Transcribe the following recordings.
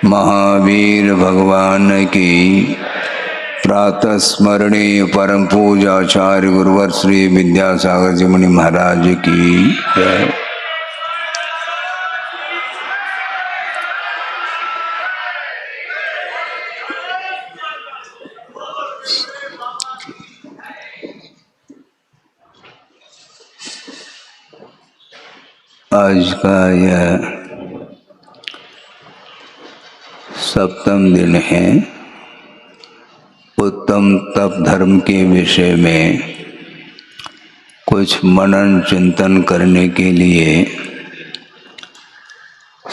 महावीर भगवान की प्रातः स्मरणीय परम पूजाचार्य गुरुवर श्री विद्यासागर जी मुनि महाराज की जय। आज का यह सप्तम दिन है। उत्तम तप धर्म के विषय में कुछ मनन चिंतन करने के लिए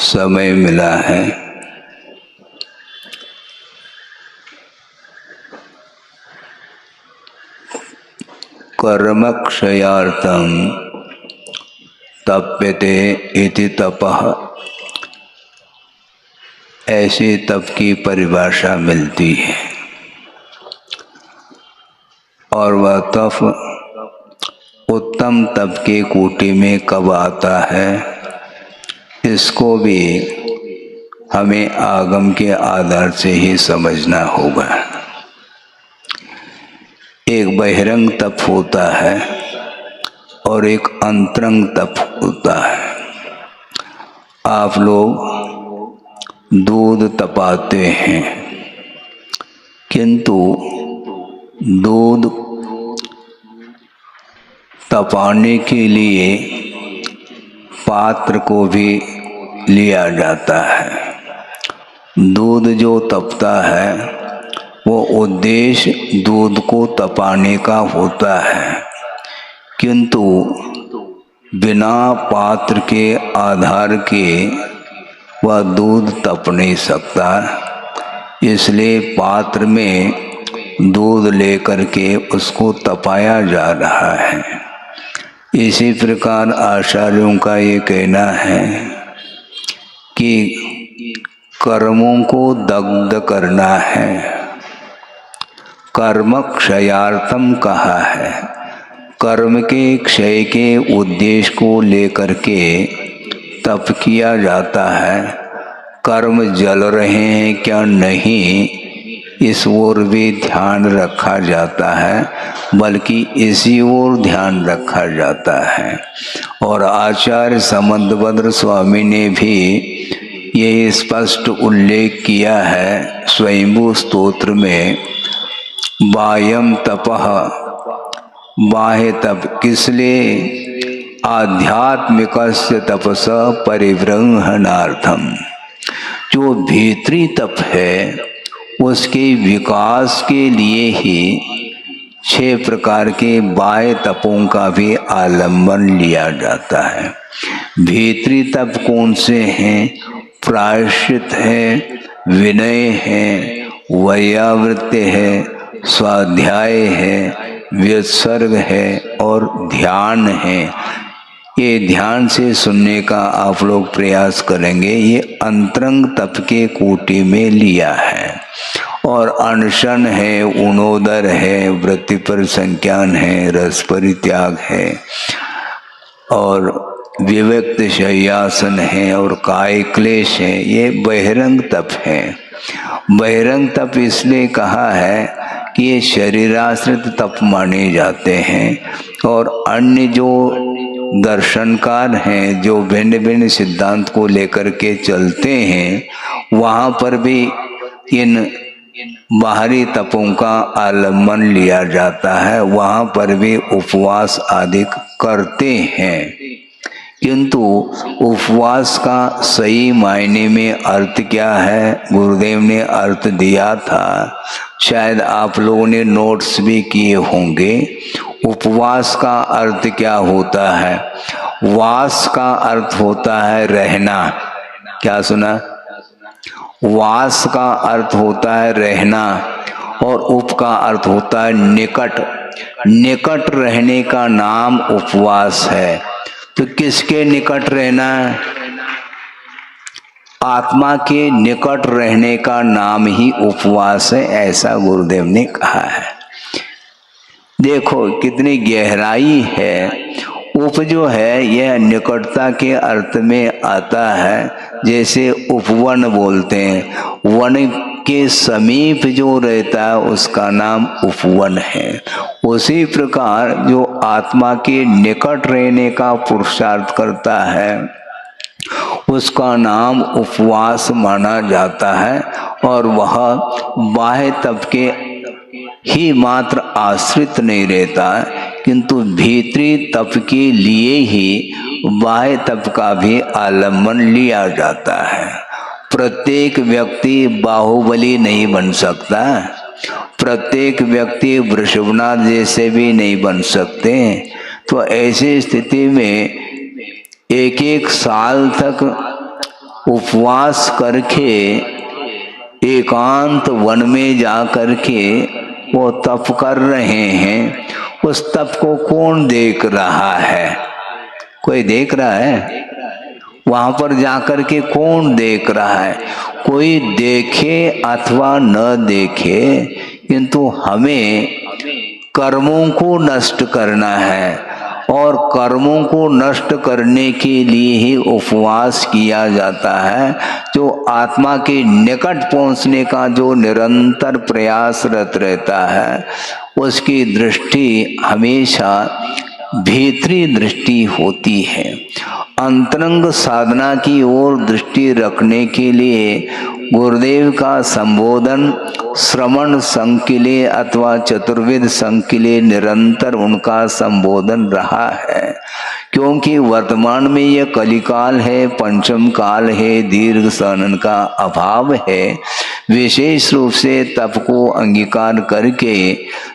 समय मिला है। कर्मक्षयार्थम तप्यते इति तपः, ऐसे तप की परिभाषा मिलती है। और वह तप उत्तम तप के कोटि में कब आता है, इसको भी हमें आगम के आधार से ही समझना होगा। एक बहिरंग तप होता है और एक अंतरंग तप होता है। आप लोग दूध तपाते हैं, किंतु दूध तपाने के लिए पात्र को भी लिया जाता है। दूध जो तपता है वो उद्देश्य दूध को तपाने का होता है, किंतु बिना पात्र के आधार के वह दूध तप नहीं सकता। इसलिए पात्र में दूध लेकर के उसको तपाया जा रहा है। इसी प्रकार आचार्यों का ये कहना है कि कर्मों को दग्ध करना है। कर्म क्षयार्थम कहा है। कर्म के क्षय के उद्देश्य को लेकर के तप किया जाता है। कर्म जल रहे हैं क्या नहीं, इस ओर भी ध्यान रखा जाता है, बल्कि इसी ओर ध्यान रखा जाता है। और आचार्य समंतभद्र स्वामी ने भी ये स्पष्ट उल्लेख किया है स्वयंभू स्तोत्र में, बाह्यम तपः, बाह्य तप किसलिए, आध्यात्मिकस्य तपसा परिवृंहनार्थम। जो भीतरी तप है उसके विकास के लिए ही 6 प्रकार के बाह्य तपों का भी आलंबन लिया जाता है। भीतरी तप कौन से हैं? प्रायश्चित है, विनय है, वैयावृत्ति है, स्वाध्याय है, व्युत्सर्ग है और ध्यान है। ये ध्यान से सुनने का आप लोग प्रयास करेंगे। ये अंतरंग तप के कोटि में लिया है। और अनशन है, उनोदर है, वृत्ति पर संज्ञान है, रस परित्याग है और विविक्त शय्यासन है और काय क्लेश है। ये बहिरंग तप है। बहिरंग तप इसलिए कहा है कि ये शरीराश्रित तप माने जाते हैं। और अन्य जो दर्शनकार हैं, जो भिन्न भिन्न सिद्धांत को लेकर के चलते हैं, वहाँ पर भी इन बाहरी तपों का आलम्बन लिया जाता है। वहाँ पर भी उपवास आदि करते हैं, किंतु उपवास का सही मायने में अर्थ क्या है, गुरुदेव ने अर्थ दिया था, शायद आप लोगों ने नोट्स भी किए होंगे। उपवास का अर्थ क्या होता है? वास का अर्थ होता है रहना। क्या सुना? वास का अर्थ होता है रहना और उप का अर्थ होता है निकट। निकट रहने का नाम उपवास है। तो किसके निकट रहना है? आत्मा के निकट रहने का नाम ही उपवास है, ऐसा गुरुदेव ने कहा है। देखो कितनी गहराई है। उप जो है यह निकटता के अर्थ में आता है, जैसे उपवन बोलते हैं, वन के समीप जो रहता है उसका नाम उपवन है। उसी प्रकार जो आत्मा के निकट रहने का पुरुषार्थ करता है उसका नाम उपवास माना जाता है, और वह बाह्य तप के ही मात्र आश्रित नहीं रहता है, किंतु भीतरी तप के लिए ही बाह्य तप का भी आलम्बन लिया जाता है। प्रत्येक व्यक्ति बाहुबली नहीं बन सकता, प्रत्येक व्यक्ति वृषभनाथ जैसे भी नहीं बन सकते। तो ऐसी स्थिति में एक एक साल तक उपवास करके एकांत वन में जा करके वो तप कर रहे हैं, उस तप को कौन देख रहा है? कोई देख रहा है? वहां पर जाकर के कौन देख रहा है? कोई देखे अथवा न देखे, किंतु हमें कर्मों को नष्ट करना है, और कर्मों को नष्ट करने के लिए ही उपवास किया जाता है। जो आत्मा के निकट पहुंचने का जो निरंतर प्रयासरत रहता है उसकी दृष्टि हमेशा भीतरी दृष्टि होती है। अंतरंग साधना की ओर दृष्टि रखने के लिए गुरुदेव का संबोधन श्रवण संघ के लिए अथवा चतुर्वेद संघ के लिए निरंतर उनका संबोधन रहा है, क्योंकि वर्तमान में यह कलिकाल है, पंचम काल है, दीर्घ सहन का अभाव है। विशेष रूप से तप को अंगीकार करके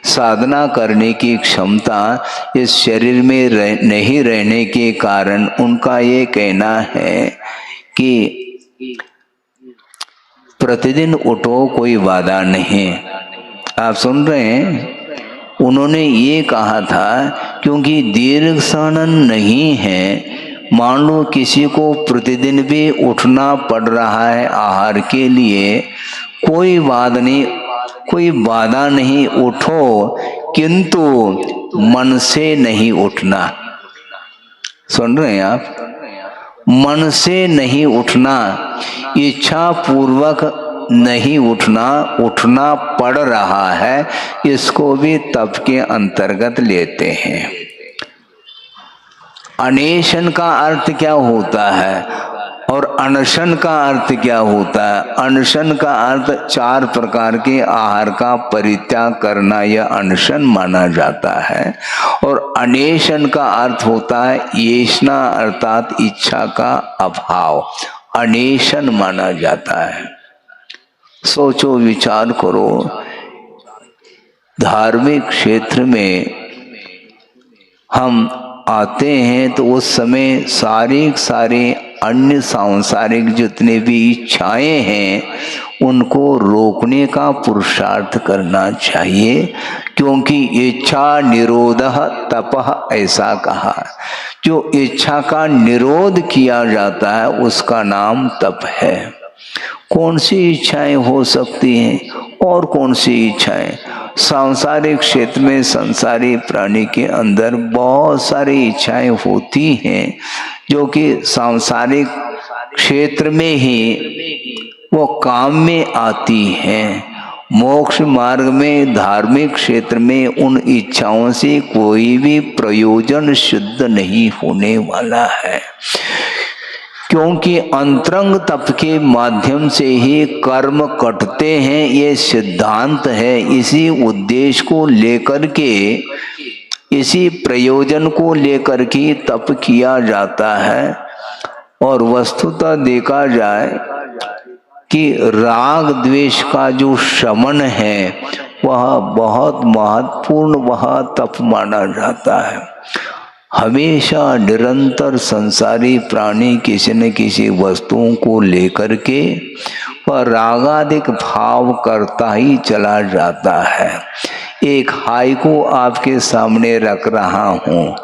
साधना करने की क्षमता इस शरीर में नहीं रहने के कारण उनका ये कहना है कि प्रतिदिन उठो, कोई वादा नहीं। आप सुन रहे हैं? उन्होंने ये कहा था क्योंकि दीर्घ सहन नहीं है। मान लो किसी को प्रतिदिन भी उठना पड़ रहा है आहार के लिए, कोई बात नहीं, कोई बाधा नहीं, उठो, किंतु मन से नहीं उठना। सुन रहे हैं आप? मन से नहीं उठना, इच्छा पूर्वक नहीं उठना, उठना पड़ रहा है, इसको भी तप के अंतर्गत लेते हैं। अनेशन का अर्थ क्या होता है और अनशन का अर्थ क्या होता है? अनशन का अर्थ 4 प्रकार के आहार का परित्याग करना, यह अनशन माना जाता है। और अनेशन का अर्थ होता है येषणा, अर्थात इच्छा का अभाव, अनेशन माना जाता है। सोचो, विचार करो, धार्मिक क्षेत्र में हम आते हैं तो उस समय सारे अन्य सांसारिक जितने भी इच्छाएं हैं उनको रोकने का पुरुषार्थ करना चाहिए, क्योंकि इच्छा निरोधः तपः ऐसा कहा। जो इच्छा का निरोध किया जाता है उसका नाम तप है। कौन सी इच्छाएं हो सकती हैं और कौन सी इच्छाएं? सांसारिक क्षेत्र में संसारी प्राणी के अंदर बहुत सारी इच्छाएं होती हैं जो कि सांसारिक क्षेत्र में ही वो काम में आती हैं। मोक्ष मार्ग में, धार्मिक क्षेत्र में उन इच्छाओं से कोई भी प्रयोजन सिद्ध नहीं होने वाला है, क्योंकि अंतरंग तप के माध्यम से ही कर्म कटते हैं, ये सिद्धांत है। इसी उद्देश्य को लेकर के, इसी प्रयोजन को लेकर के तप किया जाता है। और वस्तुतः देखा जाए कि राग द्वेष का जो शमन है वह बहुत महत्वपूर्ण, वह तप माना जाता है। हमेशा निरंतर संसारी प्राणी किसी न किसी वस्तुओं को लेकर के वह रागादिक भाव करता ही चला जाता है। एक हाइकू आपके सामने रख रहा हूँ,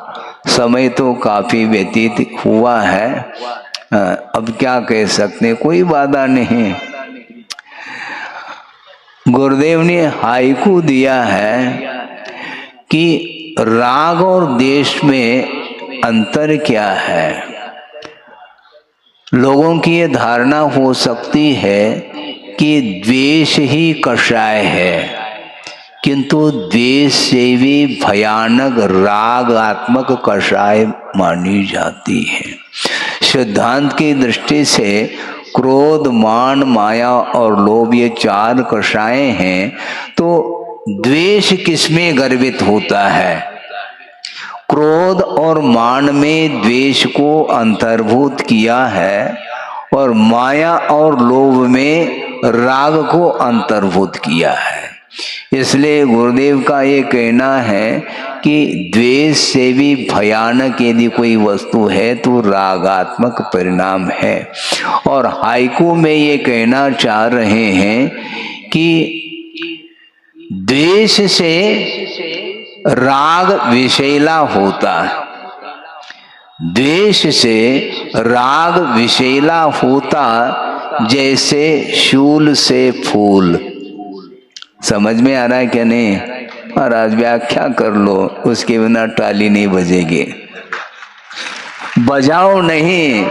समय तो काफी व्यतीत हुआ है, अब क्या कह सकते हैं, कोई बाधा नहीं। गुरुदेव ने हाइकू दिया है कि राग और द्वेष में अंतर क्या है? लोगों की ये धारणा हो सकती है कि द्वेष ही कषाय है, किंतु द्वेष से भी भयानक रागात्मक कषाय मानी जाती है। सिद्धांत की दृष्टि से क्रोध, मान, माया और लोभ ये 4 कषाय हैं। तो द्वेष किसमें गर्भित होता है? क्रोध और मान में द्वेष को अंतर्भूत किया है और माया और लोभ में राग को अंतर्भूत किया है। इसलिए गुरुदेव का ये कहना है कि द्वेष से भी भयानक यदि कोई वस्तु है तो रागात्मक परिणाम है। और हाइकू में ये कहना चाह रहे हैं कि द्वेष से राग विषैला होता है, द्वेष से राग विषैला होता जैसे शूल से फूल। समझ में आ रहा है क्या नहीं? और आज व्याख्या कर लो, उसके बिना टाली नहीं बजेगी। बजाओ नहीं,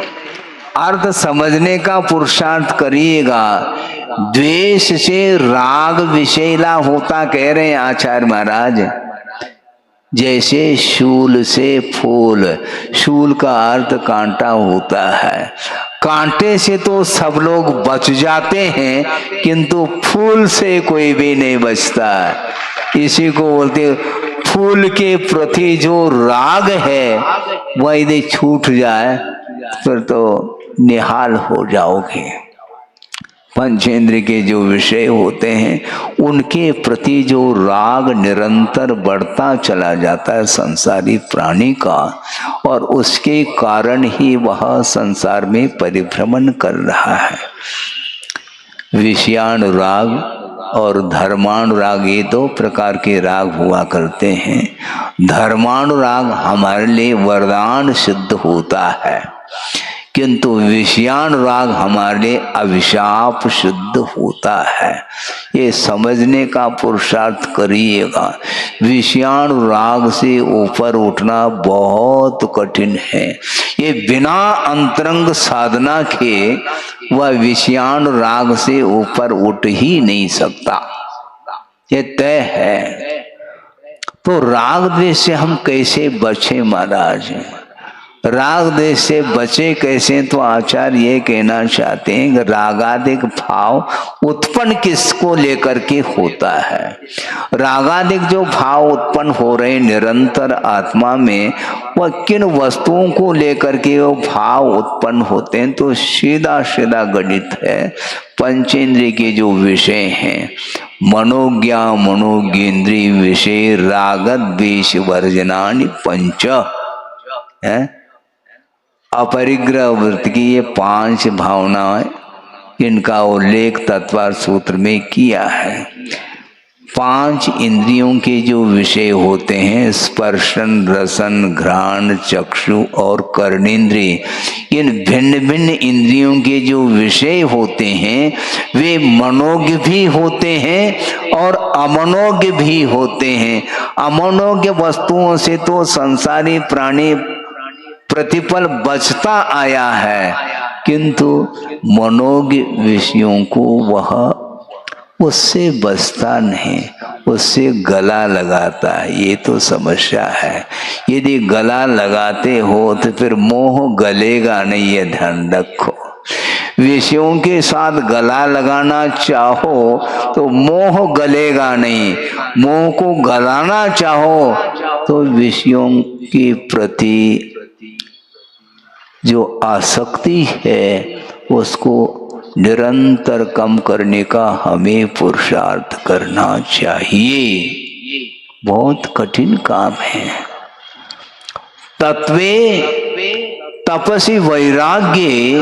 अर्थ समझने का पुरुषार्थ करिएगा। द्वेष से राग विषैला होता कह रहे हैं आचार्य महाराज, जैसे शूल से फूल। शूल का अर्थ कांटा होता है। कांटे से तो सब लोग बच जाते हैं, किंतु फूल से कोई भी नहीं बचता। इसी को बोलते फूल के प्रति जो राग है वह यदि छूट जाए फिर तो निहाल हो जाओगे। पंचेंद्र के जो विषय होते हैं उनके प्रति जो राग निरंतर बढ़ता चला जाता है संसारी प्राणी का, और उसके कारण ही वह संसार में परिभ्रमण कर रहा है। विषयानुराग और धर्मानुराग ये 2 प्रकार के राग हुआ करते हैं। धर्मानुराग हमारे लिए वरदान सिद्ध होता है, किंतु विषयानुराग हमारे लिए अभिशाप सिद्ध होता है। ये समझने का पुरुषार्थ करिएगा। विषयानुराग से ऊपर उठना बहुत कठिन है। ये बिना अंतरंग साधना के वह विषयानुराग से ऊपर उठ ही नहीं सकता, ये तय है। तो राग द्वेष से हम कैसे बचे महाराज? राग द्वेष से बचे कैसे? तो आचार्य ये कहना चाहते हैं कि रागादिक भाव उत्पन्न किसको लेकर के होता है? रागादिक जो भाव उत्पन्न हो रहे निरंतर आत्मा में, वह किन वस्तुओं को लेकर के वो भाव उत्पन्न होते हैं? तो सीधा सीधा गणित है। पंचेंद्रिय के जो विषय हैं, मनोज्ञा मनोज्ञेन्द्रिय विषय रागद द्वेष वर्जनानि पंच है। अपरिग्रह वृत्ति की ये 5 भावनाएं, इनका उल्लेख तत्वार्थ सूत्र में किया है। 5 इंद्रियों के जो विषय होते हैं, स्पर्शन, रसन, घ्राण, चक्षु और कर्णेंद्रिय, इन भिन्न भिन्न इंद्रियों के जो विषय होते हैं वे मनोज्ञ भी होते हैं और अमनोज्ञ भी होते हैं। अमनोज्ञ वस्तुओं से तो संसारी प्राणी प्रतिपल बचता आया है, किंतु मनोज्ञ विषयों को वह उससे बचता नहीं, उससे गला लगाता है। ये तो समस्या है। यदि गला लगाते हो तो फिर मोह गलेगा नहीं, ये ध्यान रखो। विषयों के साथ गला लगाना चाहो तो मोह गलेगा नहीं, मोह को गलाना चाहो तो विषयों के प्रति जो आसक्ति है उसको निरंतर कम करने का हमें पुरुषार्थ करना चाहिए। बहुत कठिन काम है। तत्वे तपसि वैराग्ये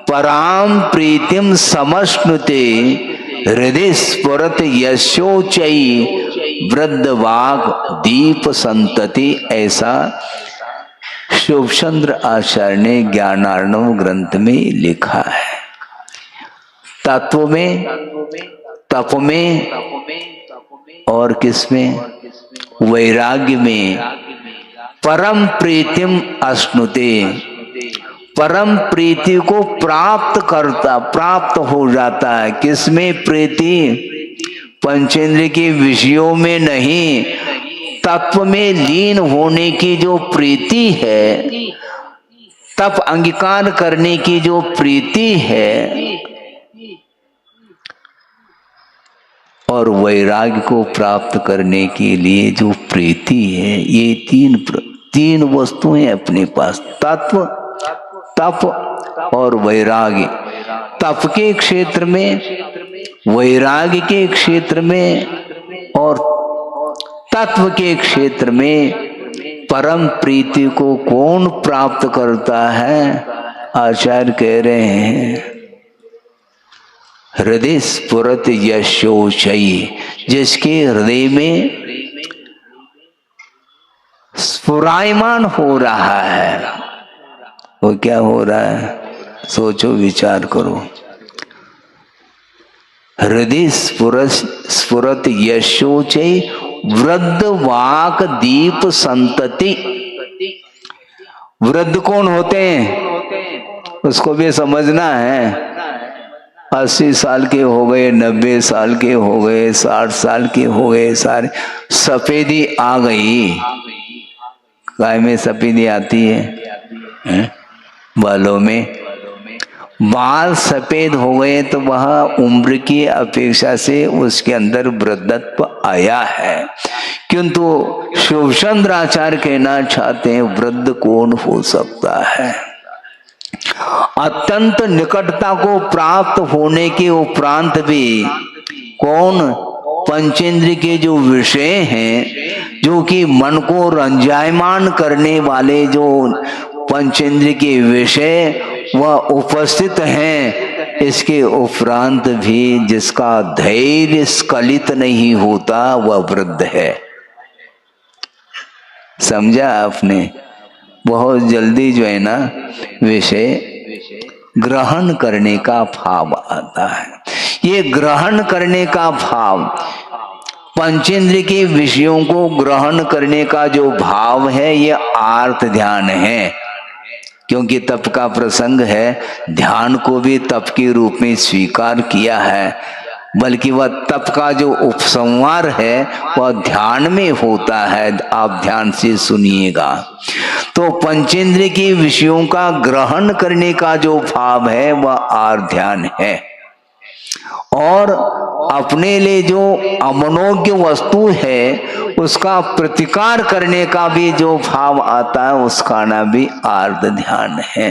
पराम प्रीतिम समश्नुते हृदय स्फुरत यशोचई वृद्धवाग दीप संतति। ऐसा शुभचंद्र आचार्य ने ज्ञानार्णव ग्रंथ में लिखा है। तत्व में, तप में और किसमें? वैराग्य में परम प्रीतिम अश्नुते, परम प्रीति को प्राप्त हो जाता है। किसमें प्रीति? पंचेंद्रिय के विषयों में नहीं, तत्व में लीन होने की जो प्रीति है, तप अंगीकार करने की जो प्रीति है, और वैराग्य को प्राप्त करने के लिए जो प्रीति है, ये तीन वस्तुएं अपने पास, तत्व, तप और वैराग्य। तप के क्षेत्र में, वैराग्य के क्षेत्र में और तत्व के क्षेत्र में परम प्रीति को कौन प्राप्त करता है? आचार्य कह रहे हैं हृदय स्फुरत यशोचयी, जिसके हृदय में स्फुरायमान हो रहा है। वो क्या हो रहा है? सोचो, विचार करो। हृदय स्फुरत यशोचयी वृद्ध वाक दीप संतति। वृद्ध कौन होते हैं उसको भी समझना है। 80 साल के हो गए, 90 साल के हो गए, 60 साल के हो गए, सारे सफेदी आ गई। गाय में सफेदी आती है? बालों में बाल सफेद हो गए तो वह उम्र की अपेक्षा से उसके अंदर वृद्धत्व आया है। किंतु शिवचंद्र आचार्य कहना चाहते हैं वृद्ध कौन हो सकता है? अत्यंत निकटता को प्राप्त होने के उपरांत भी कौन पंचेंद्रिय के जो विषय हैं, जो कि मन को रंजायमान करने वाले जो पंचेंद्रिय के विषय वह उपस्थित हैं, इसके उपरांत भी जिसका धैर्य स्खलित नहीं होता वह वृद्ध है। समझा आपने? बहुत जल्दी जो है ना विषय ग्रहण करने का भाव आता है। ये ग्रहण करने का भाव, पंचेंद्रिय के विषयों को ग्रहण करने का जो भाव है, ये आर्त ध्यान है। क्योंकि तप का प्रसंग है, ध्यान को भी तप के रूप में स्वीकार किया है, बल्कि वह तप का जो उपसंहार है वह ध्यान में होता है। आप ध्यान से सुनिएगा। तो पंचेंद्रिय के विषयों का ग्रहण करने का जो भाव है वह आर्त ध्यान है, और अपने लिए जो अमनोज्ञ वस्तु है उसका प्रतिकार करने का भी जो भाव आता है उसका नाम भी आर्त ध्यान है।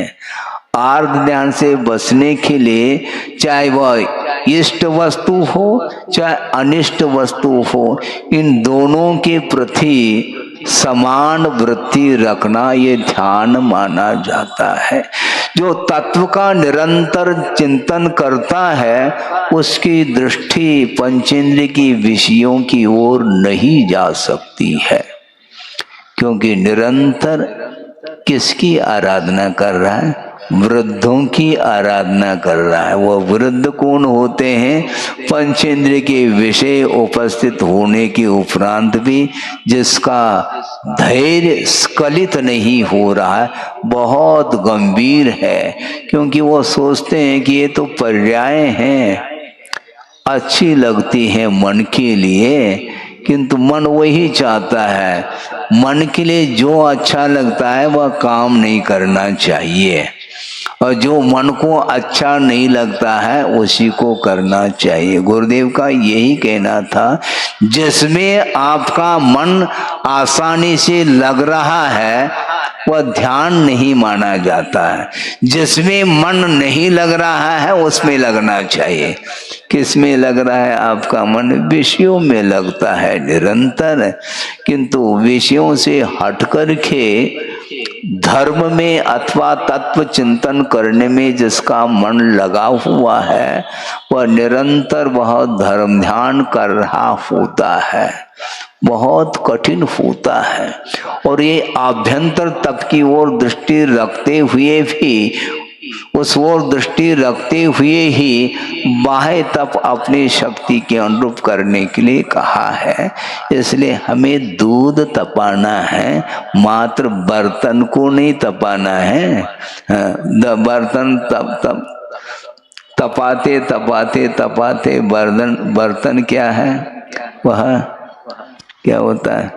आर्त ध्यान से बचने के लिए चाहे वह इष्ट वस्तु हो चाहे अनिष्ट वस्तु हो, इन दोनों के प्रति समान वृत्ति रखना ये ध्यान माना जाता है। जो तत्व का निरंतर चिंतन करता है उसकी दृष्टि पंचेंद्रिय की विषयों की ओर नहीं जा सकती है, क्योंकि निरंतर किसकी आराधना कर रहा है? वृद्धों की आराधना कर रहा है। वह वृद्ध कौन होते हैं? पंचेंद्रिय के विषय उपस्थित होने के उपरांत भी जिसका धैर्य स्खलित नहीं हो रहा है, बहुत गंभीर है। क्योंकि वो सोचते हैं कि ये तो पर्याय हैं, अच्छी लगती है मन के लिए, किंतु मन वही चाहता है, मन के लिए जो अच्छा लगता है वह काम नहीं करना चाहिए, और जो मन को अच्छा नहीं लगता है उसी को करना चाहिए। गुरुदेव का यही कहना था, जिसमें आपका मन आसानी से लग रहा है वह ध्यान नहीं माना जाता है, जिसमें मन नहीं लग रहा है उसमें लगना चाहिए। किसमें लग रहा है आपका मन? विषयों में लगता है निरंतर, किंतु विषयों से हट करके धर्म में अथवा तत्व चिंतन करने में जिसका मन लगा हुआ है वह निरंतर वह धर्म ध्यान कर रहा होता है। बहुत कठिन होता है, और ये आभ्यंतर तप की ओर दृष्टि रखते हुए भी उस ओर दृष्टि रखते हुए ही बाह्य तप अपनी शक्ति के अनुरूप करने के लिए कहा है। इसलिए हमें दूध तपाना है, मात्र बर्तन को नहीं तपाना है। बर्तन तपाते तपाते तपाते बर्तन क्या है, वह क्या होता है,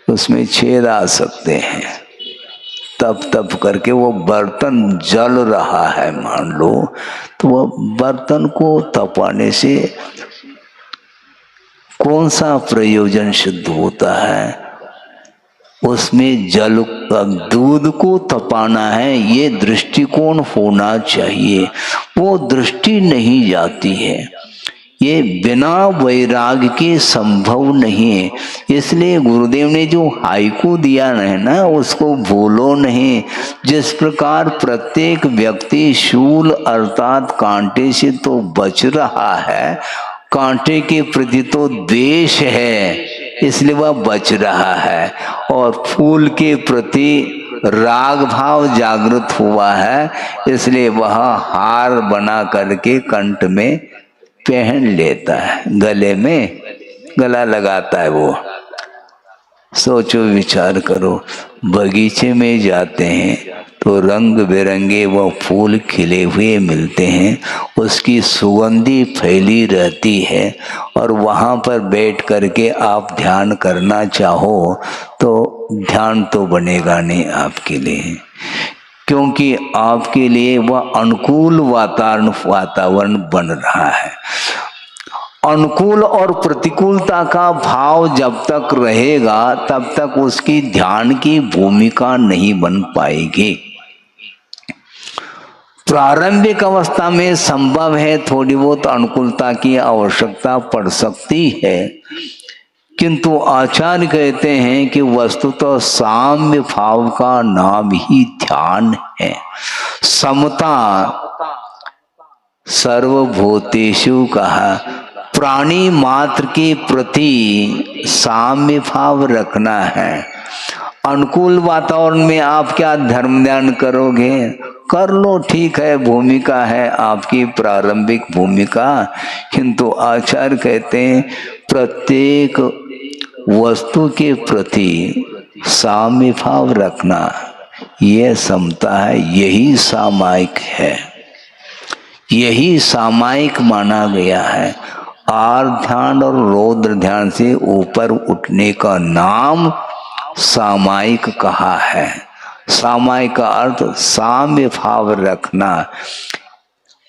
उसमें छेद आ सकते हैं। तप करके वो बर्तन जल रहा है मान लो, तो वो बर्तन को तपाने से कौन सा प्रयोजन सिद्ध होता है? उसमें जल दूध को तपाना है, ये दृष्टिकोण होना चाहिए। वो दृष्टि नहीं जाती है, ये बिना वैराग्य के संभव नहीं है। इसलिए गुरुदेव ने जो हाइकू दिया है ना, उसको भूलो नहीं। जिस प्रकार प्रत्येक व्यक्ति शूल अर्थात कांटे से तो बच रहा है, कांटे के प्रति तो द्वेष है इसलिए वह बच रहा है, और फूल के प्रति राग भाव जागृत हुआ है इसलिए वह हार बना करके कंठ में पहन लेता है, गले में गला लगाता है। वो सोचो विचार करो, बगीचे में जाते हैं तो रंग बिरंगे वो फूल खिले हुए मिलते हैं, उसकी सुगंधी फैली रहती है, और वहाँ पर बैठ करके आप ध्यान करना चाहो तो ध्यान तो बनेगा नहीं आपके लिए, क्योंकि आपके लिए वह अनुकूल वातावरण बन रहा है। अनुकूल और प्रतिकूलता का भाव जब तक रहेगा तब तक उसकी ध्यान की भूमिका नहीं बन पाएगी। प्रारंभिक अवस्था में संभव है थोड़ी बहुत अनुकूलता की आवश्यकता पड़ सकती है, किंतु आचार्य कहते हैं कि वस्तुतः साम्य भाव का नाम ही ध्यान है। समता सर्वभूतेषु कहा, प्राणी मात्र के प्रति साम्य भाव रखना है। अनुकूल वातावरण में आप क्या धर्म ध्यान करोगे? कर लो, ठीक है, भूमिका है आपकी प्रारंभिक भूमिका, किंतु आचार्य कहते हैं प्रत्येक वस्तु के प्रति साम्य भाव रखना, यह समता है, यही सामायिक है, यही सामायिक माना गया है। आर ध्यान और रौद्र ध्यान से ऊपर उठने का नाम सामायिक कहा है। सामायिक का अर्थ साम्य भाव रखना।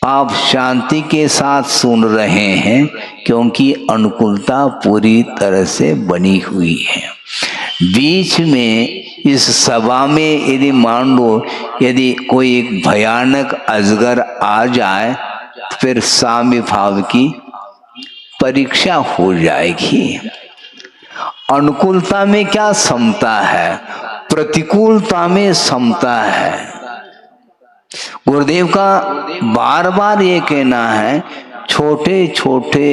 आप शांति के साथ सुन रहे हैं क्योंकि अनुकूलता पूरी तरह से बनी हुई है। बीच में इस सभा में यदि मान लो यदि कोई एक भयानक अजगर आ जाए तो फिर साम्य भाव की परीक्षा हो जाएगी। अनुकूलता में क्या समता है, प्रतिकूलता में समता है। गुरुदेव का बार बार ये कहना है, छोटे छोटे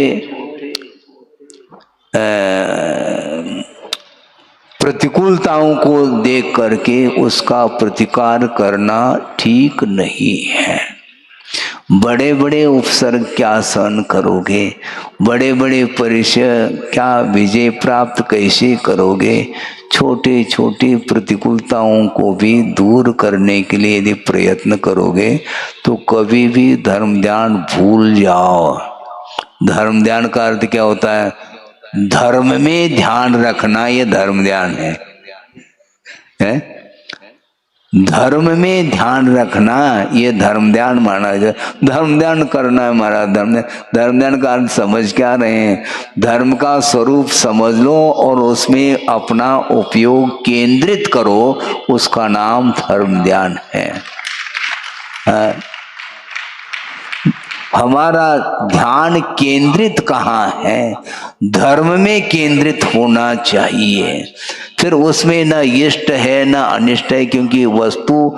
प्रतिकूलताओं को देख करके उसका प्रतिकार करना ठीक नहीं है। बड़े बड़े उपसर्ग क्या सहन करोगे, बड़े बड़े परिचय क्या विजय प्राप्त कैसे करोगे? छोटे छोटे प्रतिकूलताओं को भी दूर करने के लिए यदि प्रयत्न करोगे तो कभी भी धर्म ध्यान भूल जाओ। धर्म ध्यान का अर्थ क्या होता है? धर्म में ध्यान रखना, ये धर्म ध्यान है? धर्म में ध्यान रखना ये धर्म ध्यान माना जाए। धर्म ध्यान करना है हमारा धर्म ध्यान का अर्थ समझ क्या रहे हैं? धर्म का स्वरूप समझ लो और उसमें अपना उपयोग केंद्रित करो, उसका नाम धर्म ध्यान है। हमारा ध्यान केंद्रित कहाँ है? धर्म में केंद्रित होना चाहिए। फिर उसमें न इष्ट है न अनिष्ट है, क्योंकि वस्तु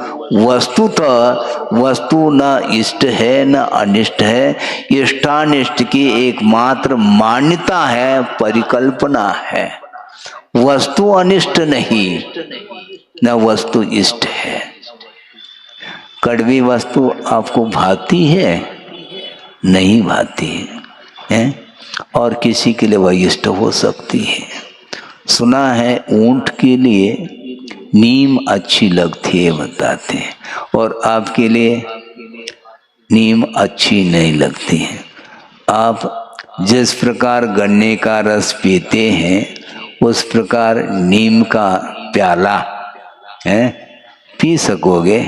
न इष्ट है न अनिष्ट है। इष्टानिष्ट की एकमात्र मान्यता है, परिकल्पना है। वस्तु अनिष्ट नहीं, न वस्तु इष्ट है। कड़वी वस्तु आपको भाती है? नहीं भाती है? और किसी के लिए वह इष्ट हो सकती है। सुना है ऊंट के लिए नीम अच्छी लगती है बताते हैं, और आपके लिए नीम अच्छी नहीं लगती है। आप जिस प्रकार गन्ने का रस पीते हैं उस प्रकार नीम का प्याला है पी सकोगे?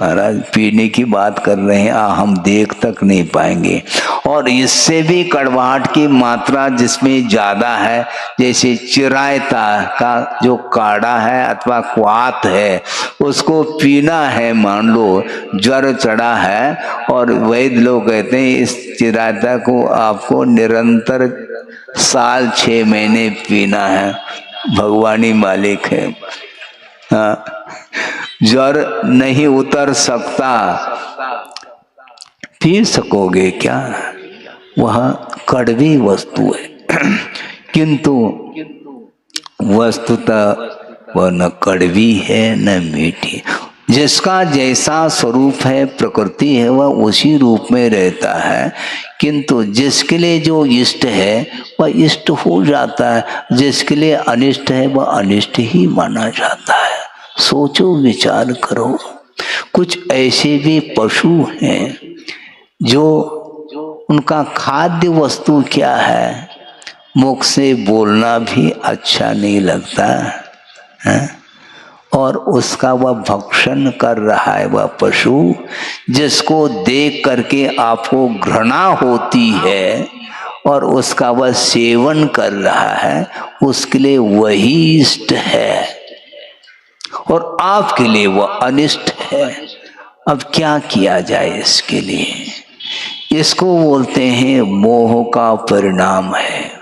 महाराज पीने की बात कर रहे हैं, हम देख तक नहीं पाएंगे। और इससे भी कड़वाहट की मात्रा जिसमें ज्यादा है, जैसे चिरायता का जो काढ़ा है अथवा क्वाथ है, उसको पीना है, मान लो ज्वर चढ़ा है, और वैद्य लोग कहते हैं इस चिरायता को आपको निरंतर साल 6 महीने पीना है। भगवानी मालिक है। हाँ, ज्वर नहीं उतर सकता, पी सकोगे क्या? वह कड़वी वस्तु है। किंतु वस्तुतः वह न कड़वी है न मीठी। जिसका जैसा स्वरूप है, प्रकृति है, वह उसी रूप में रहता है। किंतु जिसके लिए जो इष्ट है वह इष्ट हो जाता है, जिसके लिए अनिष्ट है वह अनिष्ट ही माना जाता है। सोचो, विचार करो। कुछ ऐसे भी पशु हैं जो उनका खाद्य वस्तु क्या है, मुख से बोलना भी अच्छा नहीं लगता है, और उसका वह भक्षण कर रहा है। वह पशु जिसको देख करके आपको घृणा होती है और उसका वह सेवन कर रहा है, उसके लिए वही इष्ट है और आपके लिए वह अनिष्ट है। अब क्या किया जाए इसके लिए? इसको बोलते हैं मोह का परिणाम है।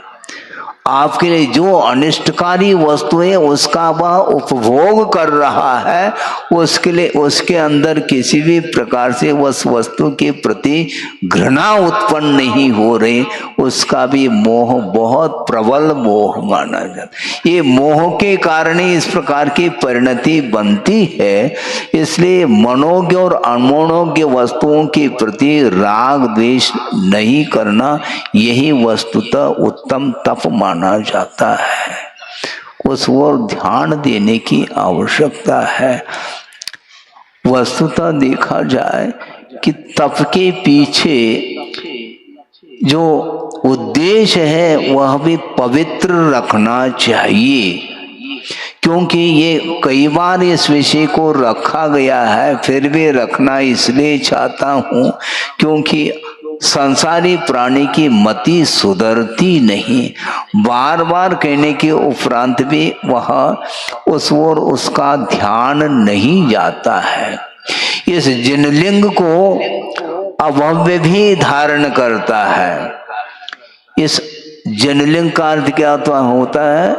आपके लिए जो अनिष्टकारी वस्तु है उसका वह उपभोग कर रहा है, उसके लिए उसके अंदर किसी भी प्रकार से उस वस्तु के प्रति घृणा उत्पन्न नहीं हो रही, उसका भी मोह बहुत प्रबल मोह माना जाता। ये मोह के कारण ही इस प्रकार की परिणति बनती है। इसलिए मनोज्ञ और अमनोज्ञ वस्तुओं के प्रति राग द्वेष नहीं करना, यही वस्तुतः उत्तम तप माना जाता है। उस ओर ध्यान देने की आवश्यकता है। वस्तुतः देखा जाए कि तप के पीछे जो उद्देश्य है वह भी पवित्र रखना चाहिए, क्योंकि ये कई बार इस विषय को रखा गया है। फिर भी रखना इसलिए चाहता हूँ क्योंकि संसारी प्राणी की मति सुधरती नहीं। बार बार कहने के उपरांत भी वह उस ओर उसका ध्यान नहीं जाता है। इस जिनलिंग को अभव्य भी धारण करता है। इस जिनलिंग का अर्थ क्या होता है?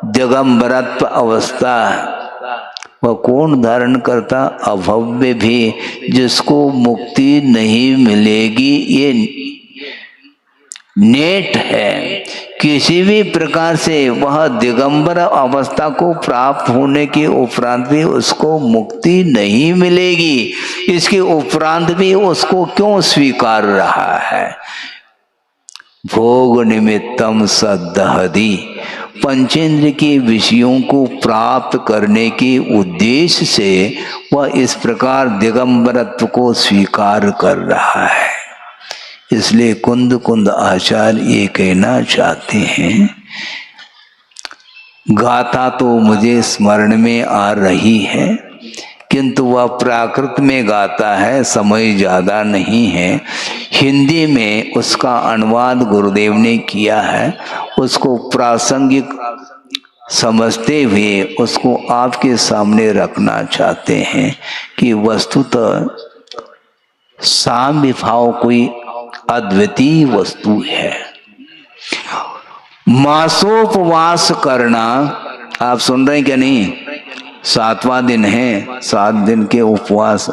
दिगंबरत्व अवस्था। वह कौन धारण करता? अभव्य भी, जिसको मुक्ति नहीं मिलेगी। ये नेट है। किसी भी प्रकार से वह दिगंबर अवस्था को प्राप्त होने के उपरांत भी उसको मुक्ति नहीं मिलेगी। इसके उपरांत भी उसको क्यों स्वीकार रहा है? भोग निमित्तम सद्दहति। पंचेंद्र के विषयों को प्राप्त करने के उद्देश्य से वह इस प्रकार दिगंबरत्व को स्वीकार कर रहा है। इसलिए कुंद कुंद आचार्य ये कहना चाहते हैं, गाथा तो मुझे स्मरण में आ रही है, किंतु वह प्राकृत में गाता है, समय ज्यादा नहीं है। हिंदी में उसका अनुवाद गुरुदेव ने किया है। उसको प्रासंगिक समझते हुए उसको आपके सामने रखना चाहते हैं कि वस्तुतः साम्य भाव कोई अद्वितीय वस्तु है। मासोपवास करना, आप सुन रहे हैं क्या? नहीं, 7वां दिन है। 7 दिन के उपवास,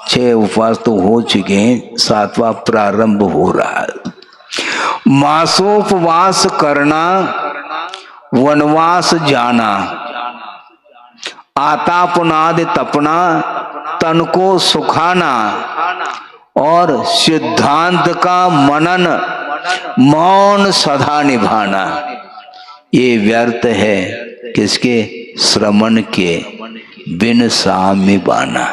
6 उपवास तो हो चुके हैं, 7वां प्रारंभ हो रहा है। मासोपवास करना, वनवास जाना, आतापनाद तपना, तन को सुखाना और सिद्धांत का मनन मौन सदा निभाना, ये व्यर्थ है किसके? श्रवण के बिन साम्य बाना।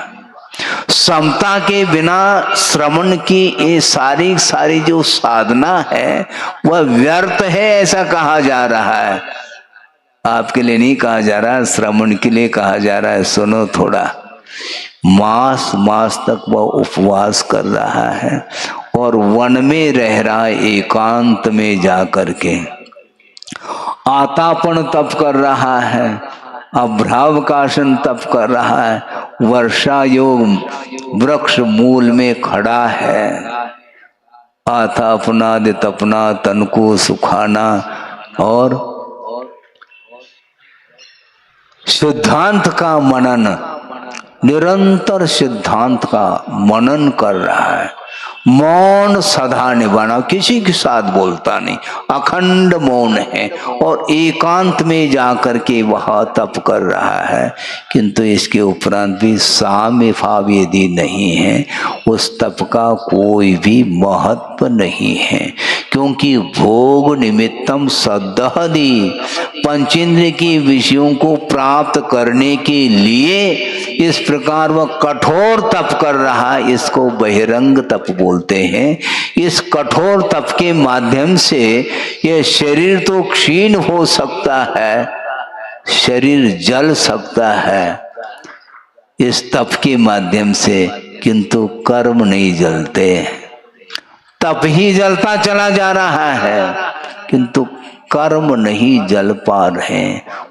समता के बिना श्रवण की ये सारी जो साधना है वह व्यर्थ है, ऐसा कहा जा रहा है। आपके लिए नहीं कहा जा रहा, श्रवण के लिए कहा जा रहा है। सुनो थोड़ा। मास तक वह उपवास कर रहा है और वन में रह रहा है, एकांत में जा करके आतापन तप कर रहा है, अभ्रावकाशन तप कर रहा है, वर्षा योग वृक्ष मूल में खड़ा है। आतापना दे तपना तन को सुखाना और सिद्धांत का मनन, निरंतर सिद्धांत का मनन कर रहा है। मौन सदा निभाना, किसी के साथ बोलता नहीं, अखंड मौन है और एकांत में जाकर के वह तप कर रहा है। किंतु इसके उपरांत भी साम्य भाव यदि नहीं है, उस तप का कोई भी महत्व नहीं है, क्योंकि भोग निमित्तम सद्दहदी, पंचेंद्रिय के विषयों को प्राप्त करने के लिए इस प्रकार वह कठोर तप कर रहा है। इसको बहिरंग तप बोलते हैं। इस कठोर तप के माध्यम से यह शरीर तो क्षीण हो सकता है, शरीर जल सकता है इस तप के माध्यम से, किंतु कर्म नहीं जलते। तप ही जलता चला जा रहा है किंतु कर्म नहीं जल पा रहे।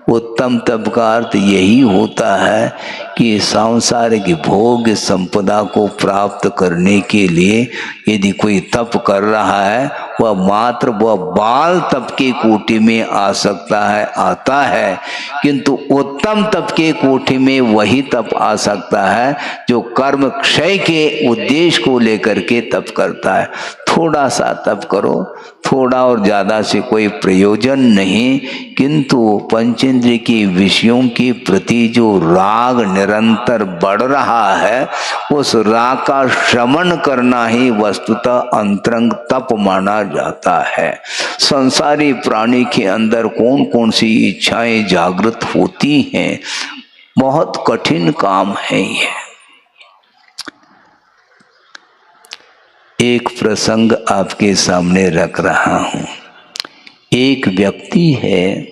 उत्तम तप का अर्थ यही होता है कि सांसारिक भोग संपदा को प्राप्त करने के लिए यदि कोई तप कर रहा है, वह मात्र वह बाल तप के कोटि में आ सकता है, आता है, किंतु उत्तम तप के कोटि में वही तप आ सकता है जो कर्म क्षय के उद्देश्य को लेकर के तप करता है। थोड़ा सा तप करो, थोड़ा और ज्यादा से कोई प्रयोजन नहीं, किंतु पंचेंद्रिय के विषयों के प्रति जो राग निरंतर बढ़ रहा है, उस राग का शमन करना ही वस्तुतः अंतरंग तप माना जाता है। संसारी प्राणी के अंदर कौन कौन सी इच्छाएं जागृत होती हैं, बहुत कठिन काम है यह। एक प्रसंग आपके सामने रख रहा हूं। एक व्यक्ति है,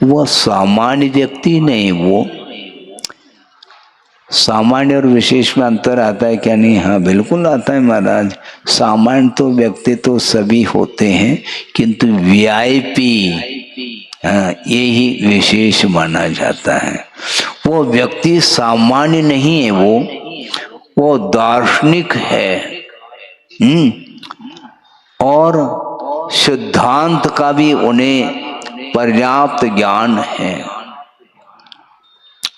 वह सामान्य व्यक्ति नहीं, वो सामान्य और विशेष में अंतर आता है क्या? नहीं, हाँ बिल्कुल आता है महाराज। सामान्य तो व्यक्ति तो सभी होते हैं, किंतु वीआईपी यही विशेष माना जाता है। वो व्यक्ति सामान्य नहीं है, वो दार्शनिक है और सिद्धांत का भी उन्हें पर्याप्त ज्ञान है।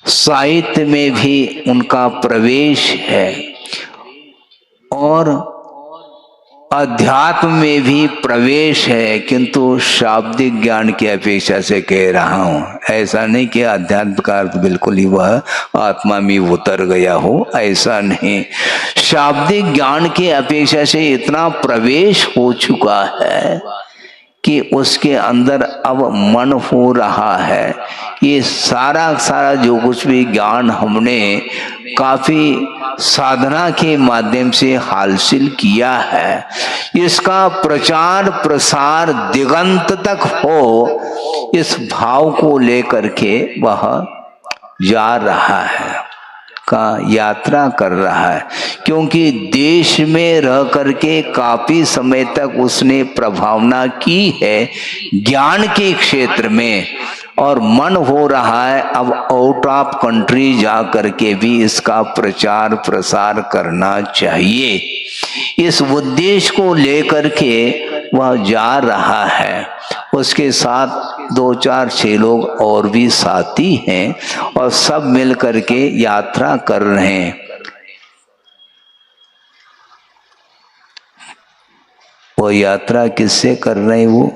साहित्य में भी उनका प्रवेश है और अध्यात्म में भी प्रवेश है, किंतु शाब्दिक ज्ञान की अपेक्षा से कह रहा हूं। ऐसा नहीं कि अध्यात्म का अर्थ बिल्कुल ही वह आत्मा में उतर गया हो, ऐसा नहीं। शाब्दिक ज्ञान की अपेक्षा से इतना प्रवेश हो चुका है कि उसके अंदर अब मन हो रहा है, ये सारा जो कुछ भी ज्ञान हमने काफी साधना के माध्यम से हासिल किया है, इसका प्रचार प्रसार दिगंत तक हो, इस भाव को लेकर के वह जा रहा है, का यात्रा कर रहा है। क्योंकि देश में रह करके काफी समय तक उसने प्रभावना की है ज्ञान के क्षेत्र में, और मन हो रहा है अब आउट ऑफ कंट्री जा करके भी इसका प्रचार प्रसार करना चाहिए। इस उद्देश्य को लेकर के वह जा रहा है। उसके साथ 2 4 6 लोग और भी साथी हैं और सब मिल करके यात्रा कर रहे हैं। वो यात्रा किससे कर रहे हैं? वो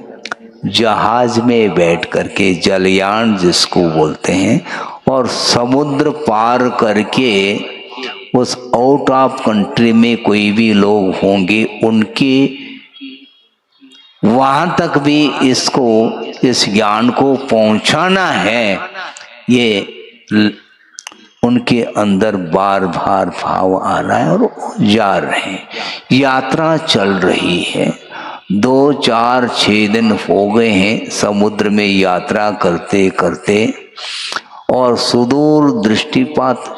जहाज में बैठ करके, जलयान जिसको बोलते हैं, और समुद्र पार करके उस आउट ऑफ कंट्री में कोई भी लोग होंगे, उनके वहां तक भी इस ज्ञान को पहुंचाना है, ये उनके अंदर बार बार भाव आ रहा है और जा रहे हैं। यात्रा चल रही है, 2, 4, 6 दिन हो गए हैं समुद्र में यात्रा करते करते, और सुदूर दृष्टिपात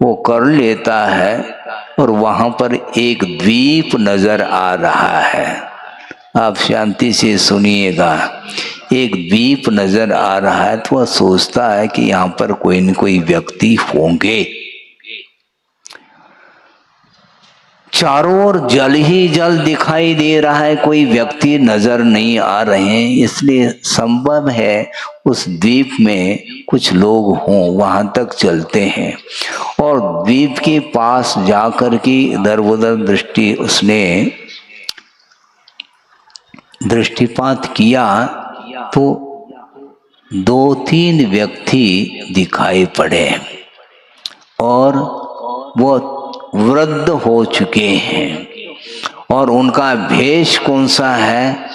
वो कर लेता है और वहां पर एक द्वीप नजर आ रहा है। आप शांति से सुनिएगा। एक द्वीप नजर आ रहा है तो वह सोचता है कि यहाँ पर कोई न कोई व्यक्ति होंगे। चारों ओर जल ही जल दिखाई दे रहा है, कोई व्यक्ति नजर नहीं आ रहे हैं, इसलिए संभव है उस द्वीप में कुछ लोग हों। वहां तक चलते हैं और द्वीप के पास जाकर के इधर उधर उसने दृष्टिपात किया तो 2-3 व्यक्ति दिखाई पड़े और वो वृद्ध हो चुके हैं, और उनका भेष कौन सा है?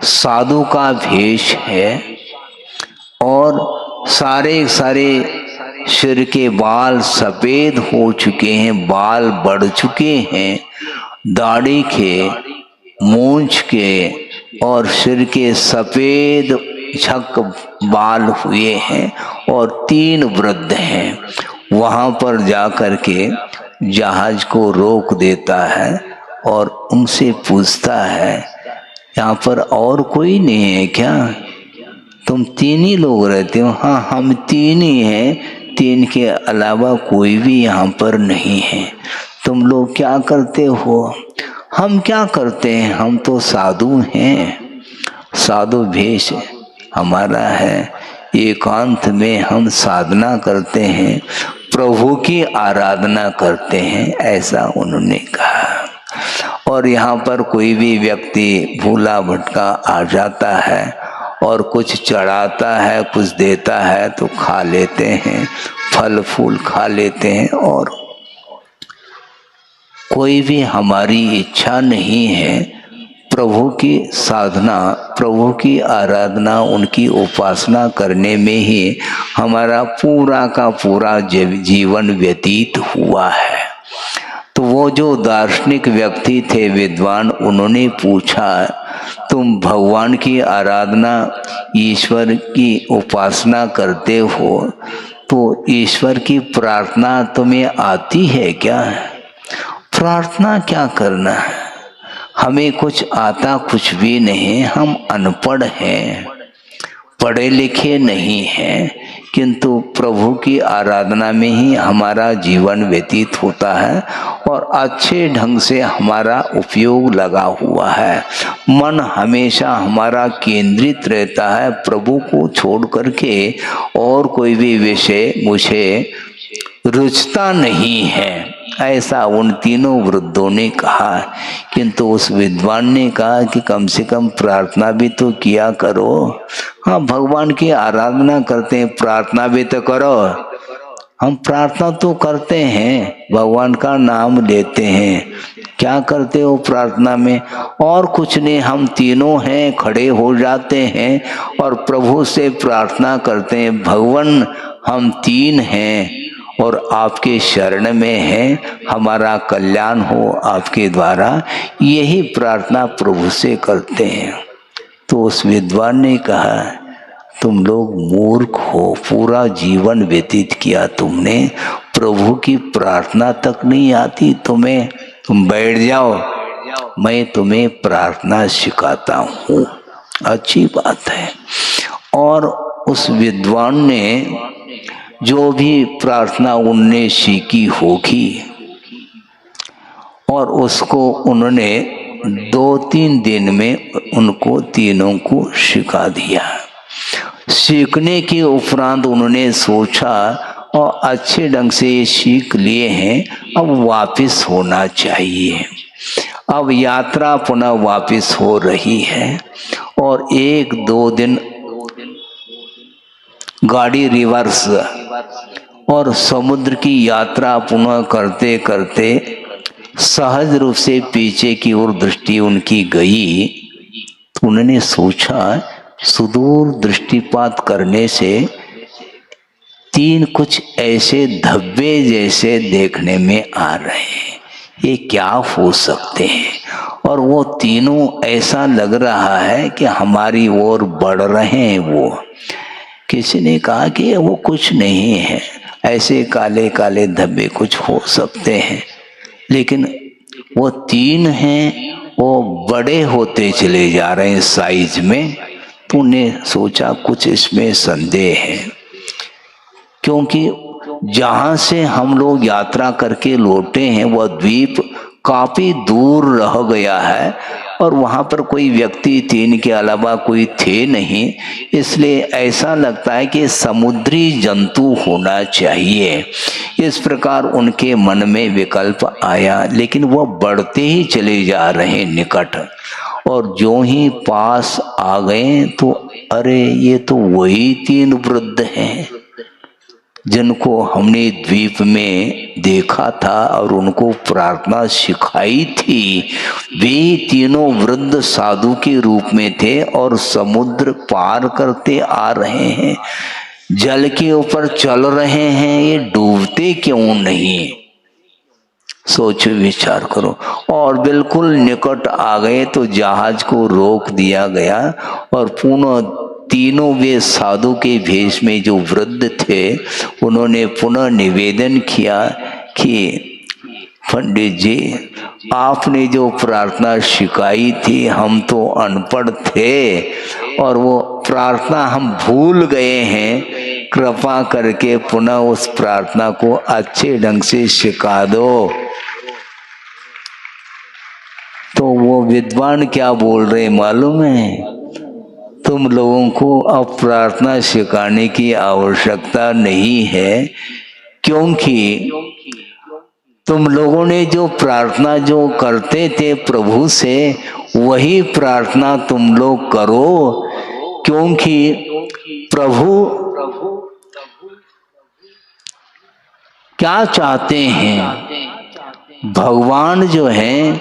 साधु का भेष है, और सारे सिर के बाल सफेद हो चुके हैं, बाल बढ़ चुके हैं, दाढ़ी के, मूंछ के और सिर के सफेद छक बाल हुए हैं, और 3 वृद्ध हैं। वहां पर जाकर के जहाज को रोक देता है और उनसे पूछता है, यहाँ पर और कोई नहीं है क्या? तुम 3 ही लोग रहते हो? हाँ, हम 3 ही हैं, 3 के अलावा कोई भी यहाँ पर नहीं है। तुम लोग क्या करते हो? हम क्या करते हैं, हम तो साधु हैं, साधु भेष हमारा है, एकांत में हम साधना करते हैं, प्रभु की आराधना करते हैं, ऐसा उन्होंने कहा। और यहाँ पर कोई भी व्यक्ति भूला भटका आ जाता है और कुछ चढ़ाता है, कुछ देता है तो खा लेते हैं, फल फूल खा लेते हैं, और कोई भी हमारी इच्छा नहीं है प्रभु की साधना, प्रभु की आराधना, उनकी उपासना करने में ही हमारा पूरा का पूरा जीवन व्यतीत हुआ है। तो वो जो दार्शनिक व्यक्ति थे, विद्वान, उन्होंने पूछा, तुम भगवान की आराधना, ईश्वर की उपासना करते हो, तो ईश्वर की प्रार्थना तुम्हें आती है क्या? प्रार्थना क्या करना है, हमें कुछ आता कुछ भी नहीं, हम अनपढ़ हैं, पढ़े लिखे नहीं हैं, किंतु प्रभु की आराधना में ही हमारा जीवन व्यतीत होता है और अच्छे ढंग से हमारा उपयोग लगा हुआ है। मन हमेशा हमारा केंद्रित रहता है, प्रभु को छोड़ करके और कोई भी विषय मुझे रुचता नहीं है, ऐसा उन 3 वृद्धों ने कहा। किंतु उस विद्वान ने कहा कि कम से कम प्रार्थना भी तो किया करो। हाँ, भगवान की आराधना करते हैं, प्रार्थना भी तो करो। हम प्रार्थना तो करते हैं, भगवान का नाम लेते हैं, क्या करते हो प्रार्थना में? और कुछ नहीं, हम तीनों हैं, खड़े हो जाते हैं और प्रभु से प्रार्थना करते हैं, भगवान हम 3 हैं और आपके शरण में है, हमारा कल्याण हो आपके द्वारा, यही प्रार्थना प्रभु से करते हैं। तो उस विद्वान ने कहा, तुम लोग मूर्ख हो, पूरा जीवन व्यतीत किया तुमने, प्रभु की प्रार्थना तक नहीं आती तुम्हें, तुम बैठ जाओ, मैं तुम्हें प्रार्थना सिखाता हूँ। अच्छी बात है। और उस विद्वान ने जो भी प्रार्थना उनने सीखी होगी और उसको उन्होंने 2-3 दिन में उनको तीनों को सिखा दिया। सीखने के उपरांत उन्होंने सोचा और अच्छे ढंग से ये सीख लिए हैं, अब वापस होना चाहिए। अब यात्रा पुनः वापस हो रही है और 1-2 दिन गाड़ी रिवर्स और समुद्र की यात्रा पुनः करते करते सहज रूप से पीछे की ओर दृष्टि उनकी गई, तो उन्होंने सोचा सुदूर दृष्टिपात करने से तीन कुछ ऐसे धब्बे जैसे देखने में आ रहे हैं, ये क्या हो सकते हैं। और वो तीनों ऐसा लग रहा है कि हमारी ओर बढ़ रहे हैं। वो किसी ने कहा कि वो कुछ नहीं है, ऐसे काले काले धब्बे कुछ हो सकते हैं, लेकिन वो तीन हैं, वो बड़े होते चले जा रहे हैं साइज में। तो उन्हें सोचा कुछ इसमें संदेह है, क्योंकि जहां से हम लोग यात्रा करके लौटे हैं वह द्वीप काफी दूर रह गया है और वहां पर कोई व्यक्ति तीन के अलावा कोई थे नहीं, इसलिए ऐसा लगता है कि समुद्री जंतु होना चाहिए। इस प्रकार उनके मन में विकल्प आया, लेकिन वह बढ़ते ही चले जा रहे निकट, और जो ही पास आ गए तो अरे ये तो वही तीन वृद्ध हैं जिनको हमने द्वीप में देखा था और उनको प्रार्थना सिखाई थी। वे तीनों वृद्ध साधु के रूप में थे और समुद्र पार करते आ रहे हैं, जल के ऊपर चल रहे हैं, ये डूबते क्यों नहीं? सोचो विचार करो। और बिल्कुल निकट आ गए तो जहाज को रोक दिया गया और पुनः तीनों वे साधु के भेष में जो वृद्ध थे उन्होंने पुनः निवेदन किया कि पंडित जी, आपने जो प्रार्थना सिखाई थी, हम तो अनपढ़ थे और वो प्रार्थना हम भूल गए हैं, कृपा करके पुनः उस प्रार्थना को अच्छे ढंग से सिखा दो। तो वो विद्वान क्या बोल रहे मालूम है? तुम लोगों को अब प्रार्थना सिखाने की आवश्यकता नहीं है, क्योंकि तुम लोगों ने जो प्रार्थना जो करते थे प्रभु से, वही प्रार्थना तुम लोग करो, क्योंकि प्रभु क्या चाहते हैं? भगवान जो हैं,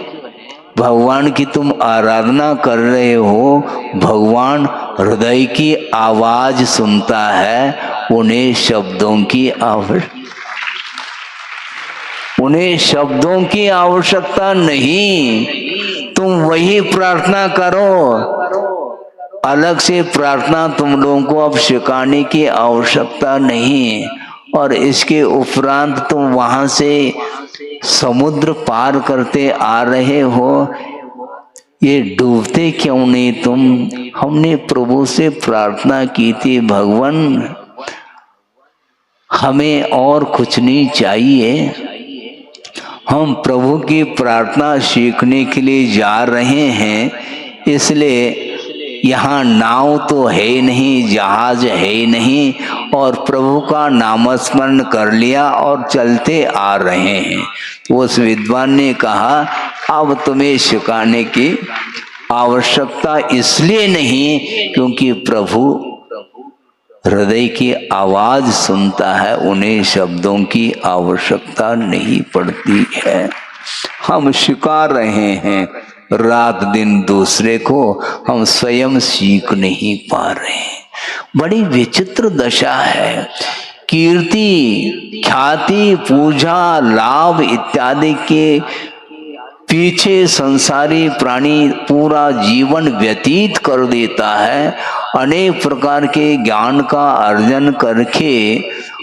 भगवान की तुम आराधना कर रहे हो, भगवान हृदय की आवाज सुनता है, उन्हें शब्दों की आवश्यकता नहीं। तुम वही प्रार्थना करो, अलग से प्रार्थना तुम लोगों को अब सिखाने की आवश्यकता नहीं। और इसके उपरांत तुम वहां से समुद्र पार करते आ रहे हो, ये डूबते क्यों नहीं तुम? हमने प्रभु से प्रार्थना की थी, भगवान हमें और कुछ नहीं चाहिए, हम प्रभु की प्रार्थना सीखने के लिए जा रहे हैं, इसलिए यहाँ नाव तो है नहीं, जहाज है नहीं, और प्रभु का नामस्मरण कर लिया और चलते आ रहे हैं। तो उस विद्वान ने कहा, अब तुम्हें सिखाने की आवश्यकता इसलिए नहीं क्योंकि प्रभु हृदय की आवाज सुनता है, उन्हें शब्दों की आवश्यकता नहीं पड़ती है। हम सिखा रहे हैं रात दिन दूसरे को, हम स्वयं सीख नहीं पा रहे हैं। बड़ी विचित्र दशा है। कीर्ति, ख्याति, पूजा, लाभ इत्यादि के पीछे संसारी प्राणी पूरा जीवन व्यतीत कर देता है, अनेक प्रकार के ज्ञान का अर्जन करके,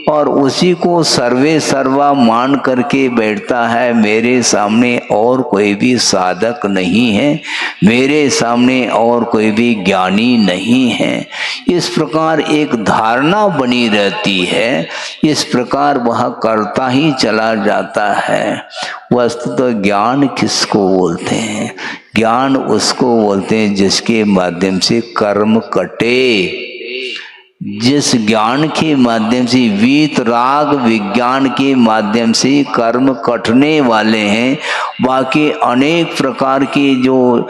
और उसी को सर्वे सर्वा मान करके बैठता है। मेरे सामने और कोई भी साधक नहीं है, मेरे सामने और कोई भी ज्ञानी नहीं है, इस प्रकार एक धारणा बनी रहती है। इस प्रकार वह करता ही चला जाता है। वस्तुतः तो ज्ञान किसको बोलते हैं? ज्ञान उसको बोलते हैं जिसके माध्यम से कर्म कटे, जिस ज्ञान के माध्यम से, वीत राग विज्ञान के माध्यम से कर्म कटने वाले हैं। बाकी अनेक प्रकार के जो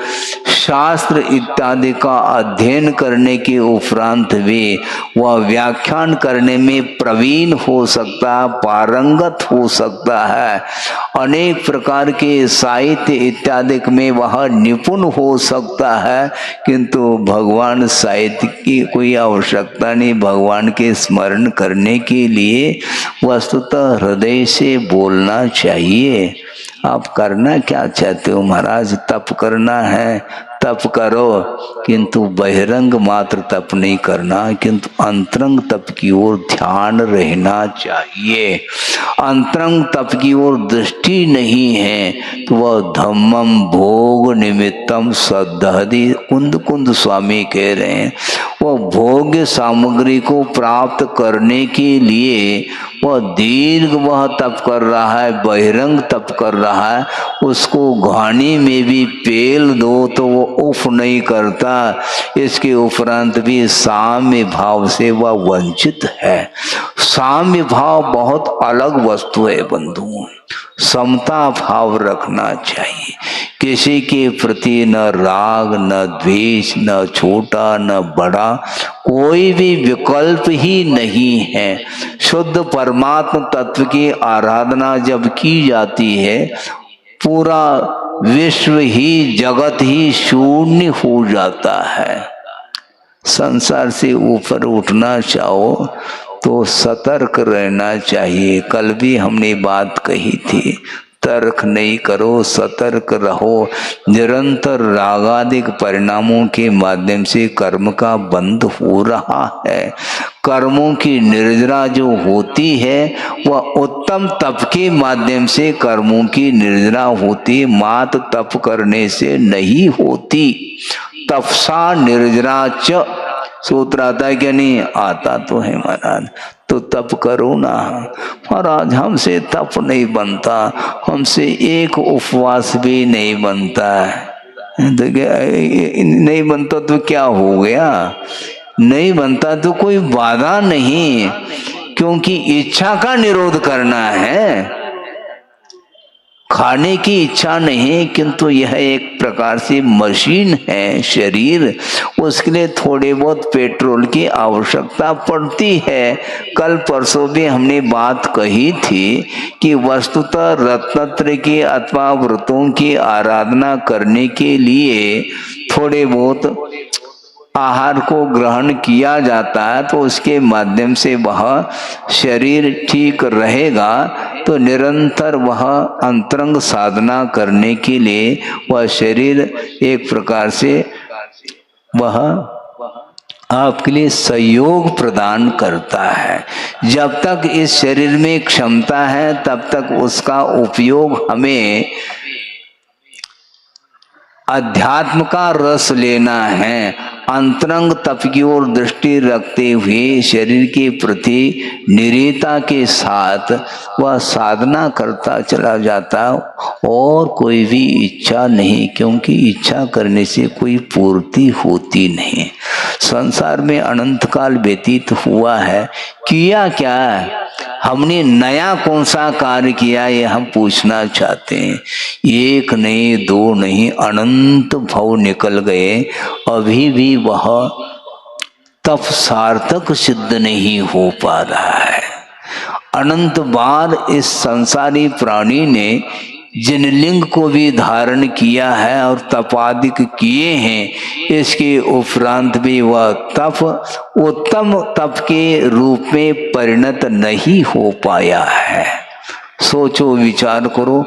शास्त्र इत्यादि का अध्ययन करने के उपरांत भी वह व्याख्यान करने में प्रवीण हो सकता है, पारंगत हो सकता है, अनेक प्रकार के साहित्य इत्यादि में वह निपुण हो सकता है, किंतु भगवान साहित्य की कोई आवश्यकता नहीं। भगवान के स्मरण करने के लिए वस्तुतः हृदय से बोलना चाहिए। आप करना क्या चाहते हो महाराज? तप करना है, तप करो, किंतु बहिरंग मात्र तप नहीं करना, किंतु अंतरंग तप की ओर ध्यान रहना चाहिए। अंतरंग तप की ओर दृष्टि नहीं है तो वह धम्मम भोग निमित्तम सद्धि, कुंद कुंद स्वामी कह रहे हैं, वह भोग्य सामग्री को प्राप्त करने के लिए वह दीर्घ वह तप कर रहा है, बहिरंग तप कर रहा है, उसको घानी में भी पेल दो तो वो उफ नहीं करता। इसके उपरांत भी साम्य भाव से वह वंचित है। साम्य भाव बहुत अलग वस्तु है बंधुओं, समता भाव रखना चाहिए। किसी के प्रति न राग, न द्वेष, न छोटा न बड़ा, कोई भी विकल्प ही नहीं है। शुद्ध परमात्म तत्व की आराधना जब की जाती है, पूरा विश्व ही, जगत ही शून्य हो जाता है। संसार से ऊपर उठना चाहो तो सतर्क रहना चाहिए। कल भी हमने बात कही थी, तर्क नहीं करो, सतर्क रहो। निरंतर रागादिक परिणामों के माध्यम से कर्म का बंध हो रहा है। कर्मों की निर्जरा जो होती है वह उत्तम तप के माध्यम से कर्मों की निर्जरा होती, मात तप करने से नहीं होती। तपसा निर्जरा च सूत्र आता है क्या? नहीं आता तो है महाराज, तो तप करो ना। महाराज हमसे तप नहीं बनता, हमसे एक उपवास भी नहीं बनता है। तो नहीं बनता तो क्या हो गया? नहीं बनता तो कोई बाधा नहीं, क्योंकि इच्छा का निरोध करना है। खाने की इच्छा नहीं, किंतु यह एक प्रकार से मशीन है शरीर, उसके लिए थोड़े बहुत पेट्रोल की आवश्यकता पड़ती है। कल परसों भी हमने बात कही थी कि वस्तुतः रत्नत्रय की अथवा व्रतों की आराधना करने के लिए थोड़े बहुत आहार को ग्रहण किया जाता है, तो उसके माध्यम से वह शरीर ठीक रहेगा। तो निरंतर वह अंतरंग साधना करने के लिए वह शरीर एक प्रकार से वह आपके लिए सहयोग प्रदान करता है। जब तक इस शरीर में क्षमता है तब तक उसका उपयोग हमें अध्यात्म का रस लेना है। अंतरंग तप की ओर दृष्टि रखते हुए शरीर के प्रति निरीता के साथ वह साधना करता चला जाता, और कोई भी इच्छा नहीं, क्योंकि इच्छा करने से कोई पूर्ति होती नहीं। संसार में अनंत काल व्यतीत हुआ है, किया क्या है? हमने नया कौन सा कार्य किया, ये हम पूछना चाहते हैं। एक नहीं, दो नहीं, अनंत भव निकल गए, अभी भी वह तप सार्थक सिद्ध नहीं हो पा रहा है। अनंत बार इस संसारी प्राणी ने जिन लिंग को भी धारण किया है और तपादिक किए हैं, इसके उपरांत भी वह तप उत्तम तप के रूप में परिणत नहीं हो पाया है। सोचो, विचार करो,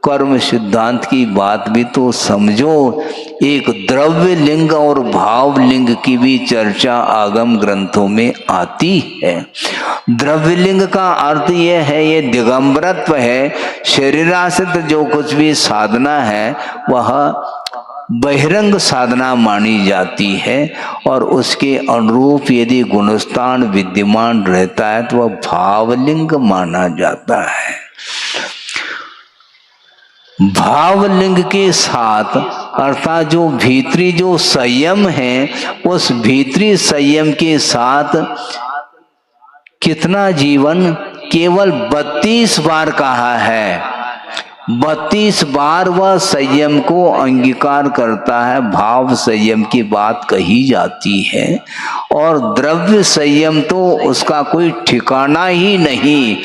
कर्म सिद्धांत की बात भी तो समझो। एक द्रव्य लिंग और भाव लिंग की भी चर्चा आगम ग्रंथों में आती है। द्रव्य लिंग का अर्थ यह है, ये दिगंबरत्व है। शरीराश्रित जो कुछ भी साधना है वह बहिरंग साधना मानी जाती है, और उसके अनुरूप यदि गुणस्थान विद्यमान रहता है तो वह भावलिंग माना जाता है। भावलिंग के साथ अर्थात जो भीतरी जो संयम है, उस भीतरी संयम के साथ कितना जीवन केवल 32 बार कहा है। 32 बार वह संयम को अंगीकार करता है, भाव संयम की बात कही जाती है। और द्रव्य संयम तो उसका कोई ठिकाना ही नहीं।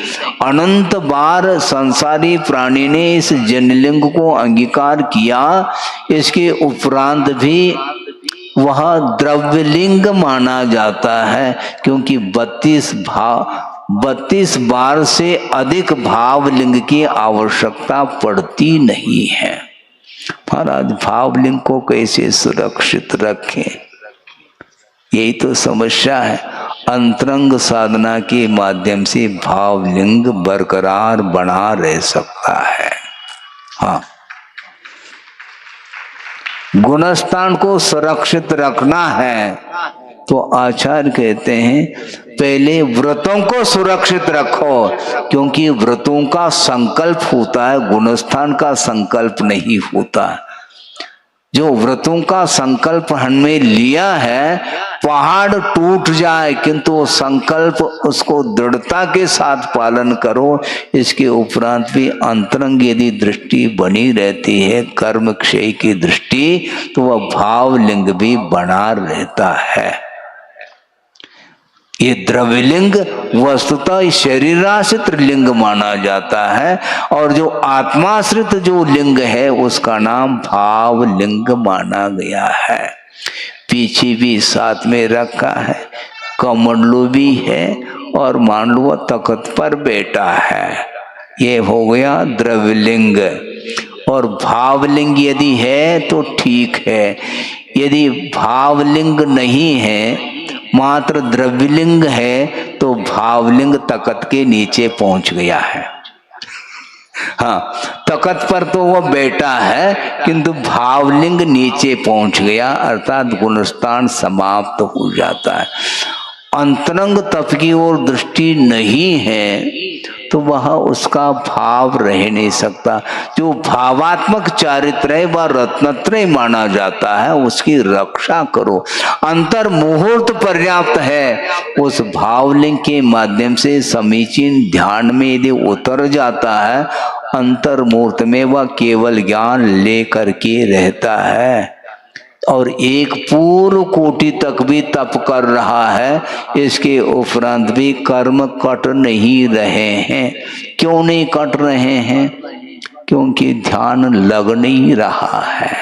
अनंत बार संसारी प्राणी ने इस जनलिंग को अंगीकार किया, इसके उपरांत भी वह द्रव्यलिंग माना जाता है, क्योंकि 32 बार से अधिक भावलिंग की आवश्यकता पड़ती नहीं है। महाराज भावलिंग को कैसे सुरक्षित रखें, यही तो समस्या है। अंतरंग साधना के माध्यम से भावलिंग बरकरार बना रह सकता है। हाँ, गुणस्थान को सुरक्षित रखना है तो आचार्य कहते हैं पहले व्रतों को सुरक्षित रखो, क्योंकि व्रतों का संकल्प होता है, गुणस्थान का संकल्प नहीं होता। जो व्रतों का संकल्प हमने लिया है, पहाड़ टूट जाए किंतु वो संकल्प उसको दृढ़ता के साथ पालन करो। इसके उपरांत भी अंतरंग यदि दृष्टि बनी रहती है, कर्म क्षय की दृष्टि, तो वह भावलिंग भी बना रहता है। ये द्रव्यलिंग वस्तुतः शरीराश्रित लिंग माना जाता है, और जो आत्माश्रित जो लिंग है उसका नाम भावलिंग माना गया है। पीछे भी साथ में रखा है, कमंडलू भी है और मान लो तख्त पर बैठा है। ये हो गया द्रव्यलिंग। और भावलिंग यदि है तो ठीक है, यदि भावलिंग नहीं है, मात्र द्रव्यलिंग है, तो भावलिंग तख्त के नीचे पहुंच गया है। हाँ, तख्त पर तो वह बैठा है किंतु भावलिंग नीचे पहुंच गया, अर्थात गुणस्थान समाप्त हो जाता है। अंतरंग तप की ओर दृष्टि नहीं है तो वह उसका भाव रह नहीं सकता। जो भावात्मक चारित्र है वह रत्नत्रय माना जाता है, उसकी रक्षा करो। अंतर मुहूर्त पर्याप्त है। उस भावलिंग के माध्यम से समीचीन ध्यान में यदि उतर जाता है, अंतर मुहूर्त में वह केवल ज्ञान लेकर के रहता है और एक पूर्व कोटि तक भी तप कर रहा है। इसके उपरांत भी कर्म कट नहीं रहे हैं। क्यों नहीं कट रहे हैं? क्योंकि ध्यान लग नहीं रहा है,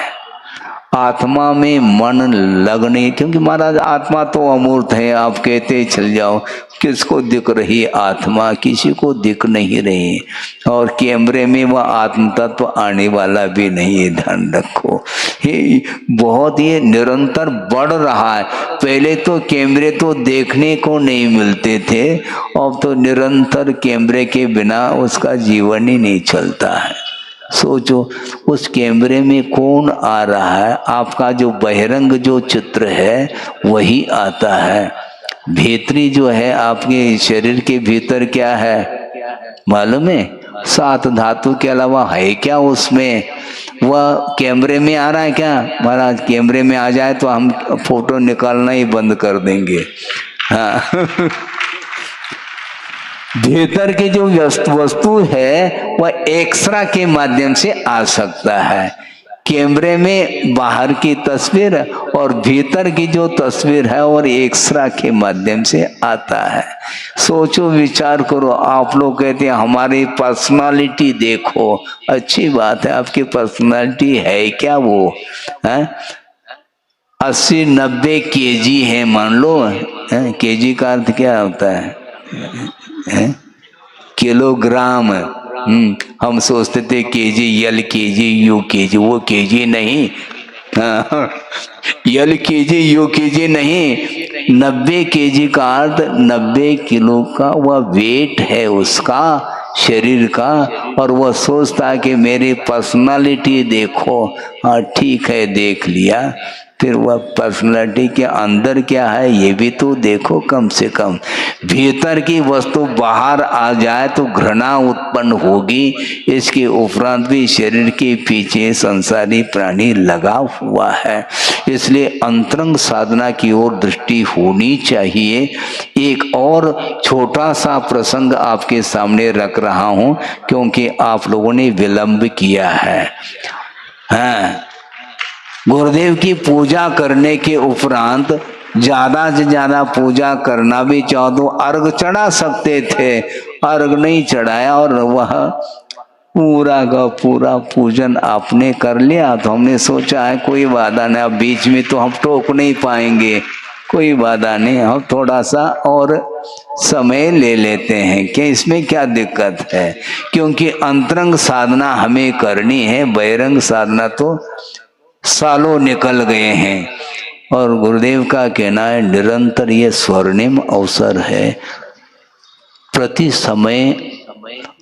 आत्मा में मन लगने। क्योंकि महाराज आत्मा तो अमूर्त है, आप कहते चल जाओ, किसको दिख रही आत्मा? किसी को दिख नहीं रही। और कैमरे में वह आत्म तत्व आने वाला भी नहीं है, ध्यान रखो। ये बहुत ही निरंतर बढ़ रहा है। पहले तो कैमरे तो देखने को नहीं मिलते थे, अब तो निरंतर कैमरे के बिना उसका जीवन ही नहीं चलता है। सोचो उस कैमरे में कौन आ रहा है? आपका जो बहिरंग जो चित्र है वही आता है। भीतरी जो है आपके शरीर के भीतर क्या है मालूम है? 7 धातु के अलावा है क्या उसमें? वह कैमरे में आ रहा है क्या? महाराज कैमरे में आ जाए तो हम फोटो निकालना ही बंद कर देंगे। हाँ भीतर की जो वस्तु है वह एक्सरा के माध्यम से आ सकता है। कैमरे में बाहर की तस्वीर और भीतर की जो तस्वीर है और एक्सरा के माध्यम से आता है। सोचो विचार करो। आप लोग कहते हैं हमारी पर्सनालिटी देखो, अच्छी बात है, आपकी पर्सनालिटी है क्या? वो है 80-90 केजी है मान लो। केजी का अर्थ क्या होता है? किलोग्राम। हम सोचते थे KG, L KG, you KG. वो केजी नहीं, यल केजी यू केजी नहीं। 90 केजी का अर्थ 90 किलो का वह वेट है उसका शरीर का। और वह सोचता है कि मेरी पर्सनालिटी देखो। हाँ ठीक है, देख लिया, फिर वह पर्सनालिटी के अंदर क्या है ये भी तो देखो। कम से कम भीतर की वस्तु बाहर आ जाए तो घृणा उत्पन्न होगी। इसके उपरांत भी शरीर के पीछे संसारी प्राणी लगा हुआ है, इसलिए अंतरंग साधना की ओर दृष्टि होनी चाहिए। एक और छोटा सा प्रसंग आपके सामने रख रहा हूं, क्योंकि आप लोगों ने विलंब किया है। हाँ, गुरुदेव की पूजा करने के उपरांत ज्यादा से ज्यादा पूजा करना भी चाहो तो अर्घ चढ़ा सकते थे, अर्घ नहीं चढ़ाया और वह पूरा का पूरा पूजन आपने कर लिया। तो हमने सोचा है कोई बाधा नहीं, अब बीच में तो हम टोक नहीं पाएंगे, कोई बाधा नहीं, हम थोड़ा सा और समय ले लेते हैं कि इसमें क्या दिक्कत है। क्योंकि अंतरंग साधना हमें करनी है, बहिरंग साधना तो सालों निकल गए हैं। और गुरुदेव का कहना है निरंतर ये स्वर्णिम अवसर है, प्रति समय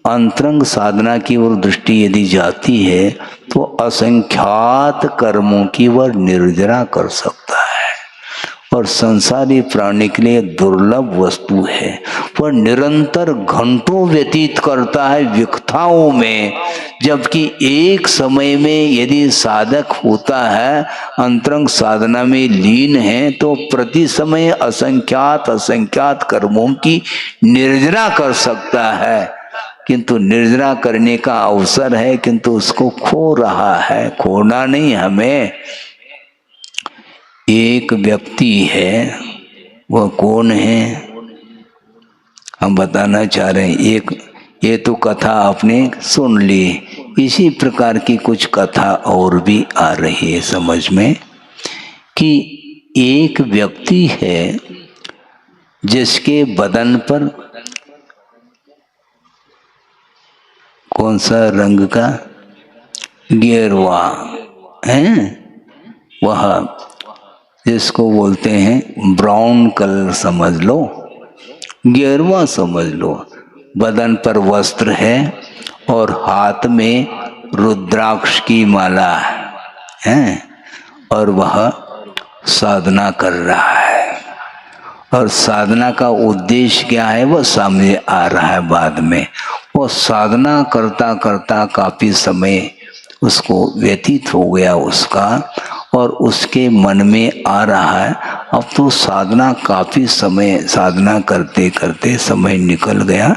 अंतरंग साधना की ओर दृष्टि यदि जाती है तो असंख्यात कर्मों की वह निर्जरा कर सकता है, और संसारी प्राणी के लिए दुर्लभ वस्तु है। वह निरंतर घंटों व्यतीत करता है विकथाओं में, जबकि एक समय में यदि साधक होता है अंतरंग साधना में लीन है तो प्रति समय असंख्यात असंख्यात कर्मों की निर्जरा कर सकता है। किंतु निर्जरा करने का अवसर है, किंतु उसको खो रहा है। खोना नहीं हमें। एक व्यक्ति है, वह कौन है हम बताना चाह रहे हैं। एक ये तो कथा आपने सुन ली, इसी प्रकार की कुछ कथा और भी आ रही है समझ में, कि एक व्यक्ति है जिसके बदन पर कौन सा रंग का गेरुआ है, वह जिसको बोलते हैं ब्राउन कलर समझ लो, गेरुआ समझ लो। बदन पर वस्त्र है और हाथ में रुद्राक्ष की माला है, और वह साधना कर रहा है। और साधना का उद्देश्य क्या है वह सामने आ रहा है बाद में। वो साधना करता करता काफी समय उसको व्यतीत हो गया उसका, और उसके मन में आ रहा है अब तो साधना काफी समय साधना करते करते समय निकल गया,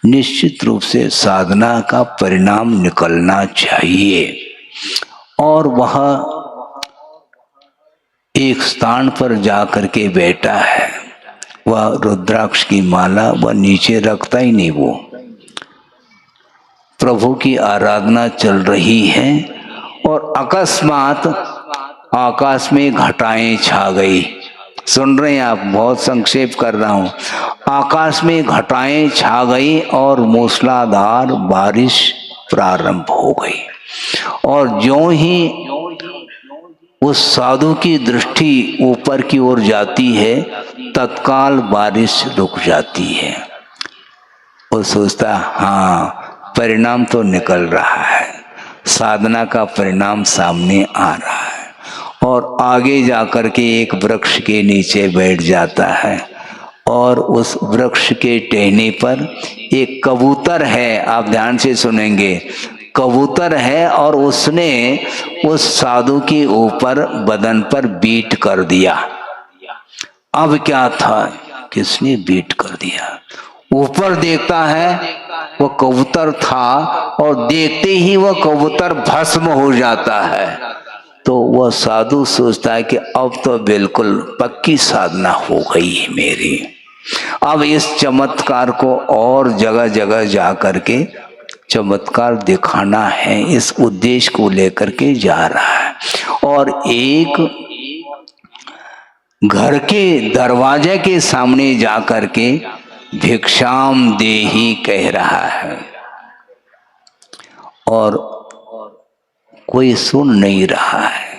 निश्चित रूप से साधना का परिणाम निकलना चाहिए। और वह एक स्थान पर जाकर के बैठा है, वह रुद्राक्ष की माला वह नीचे रखता ही नहीं, वो प्रभु की आराधना चल रही है। और अकस्मात आकाश में घटाएं छा गई। सुन रहे हैं आप, बहुत संक्षेप कर रहा हूं। आकाश में घटाएं छा गई और मूसलाधार बारिश प्रारंभ हो गई। और ज्यों ही उस साधु की दृष्टि ऊपर की ओर जाती है तत्काल बारिश रुक जाती है। वो सोचता हाँ परिणाम तो निकल रहा है, साधना का परिणाम सामने आ रहा है। और आगे जाकर के एक वृक्ष के नीचे बैठ जाता है, और उस वृक्ष के टहनी पर एक कबूतर है। आप ध्यान से सुनेंगे, कबूतर है, और उसने उस साधु के ऊपर बदन पर बीट कर दिया। अब क्या था, किसने बीट कर दिया? ऊपर देखता है वो कबूतर था, और देखते ही वह कबूतर भस्म हो जाता है। तो वह साधु सोचता है कि अब तो बिल्कुल पक्की साधना हो गई है मेरी। अब इस चमत्कार को और जगह जगह जा करके चमत्कार दिखाना है, इस उद्देश्य को लेकर के जा रहा है। और एक घर के दरवाजे के सामने जा करके भिक्षाम देहि कह रहा है, और कोई सुन नहीं रहा है।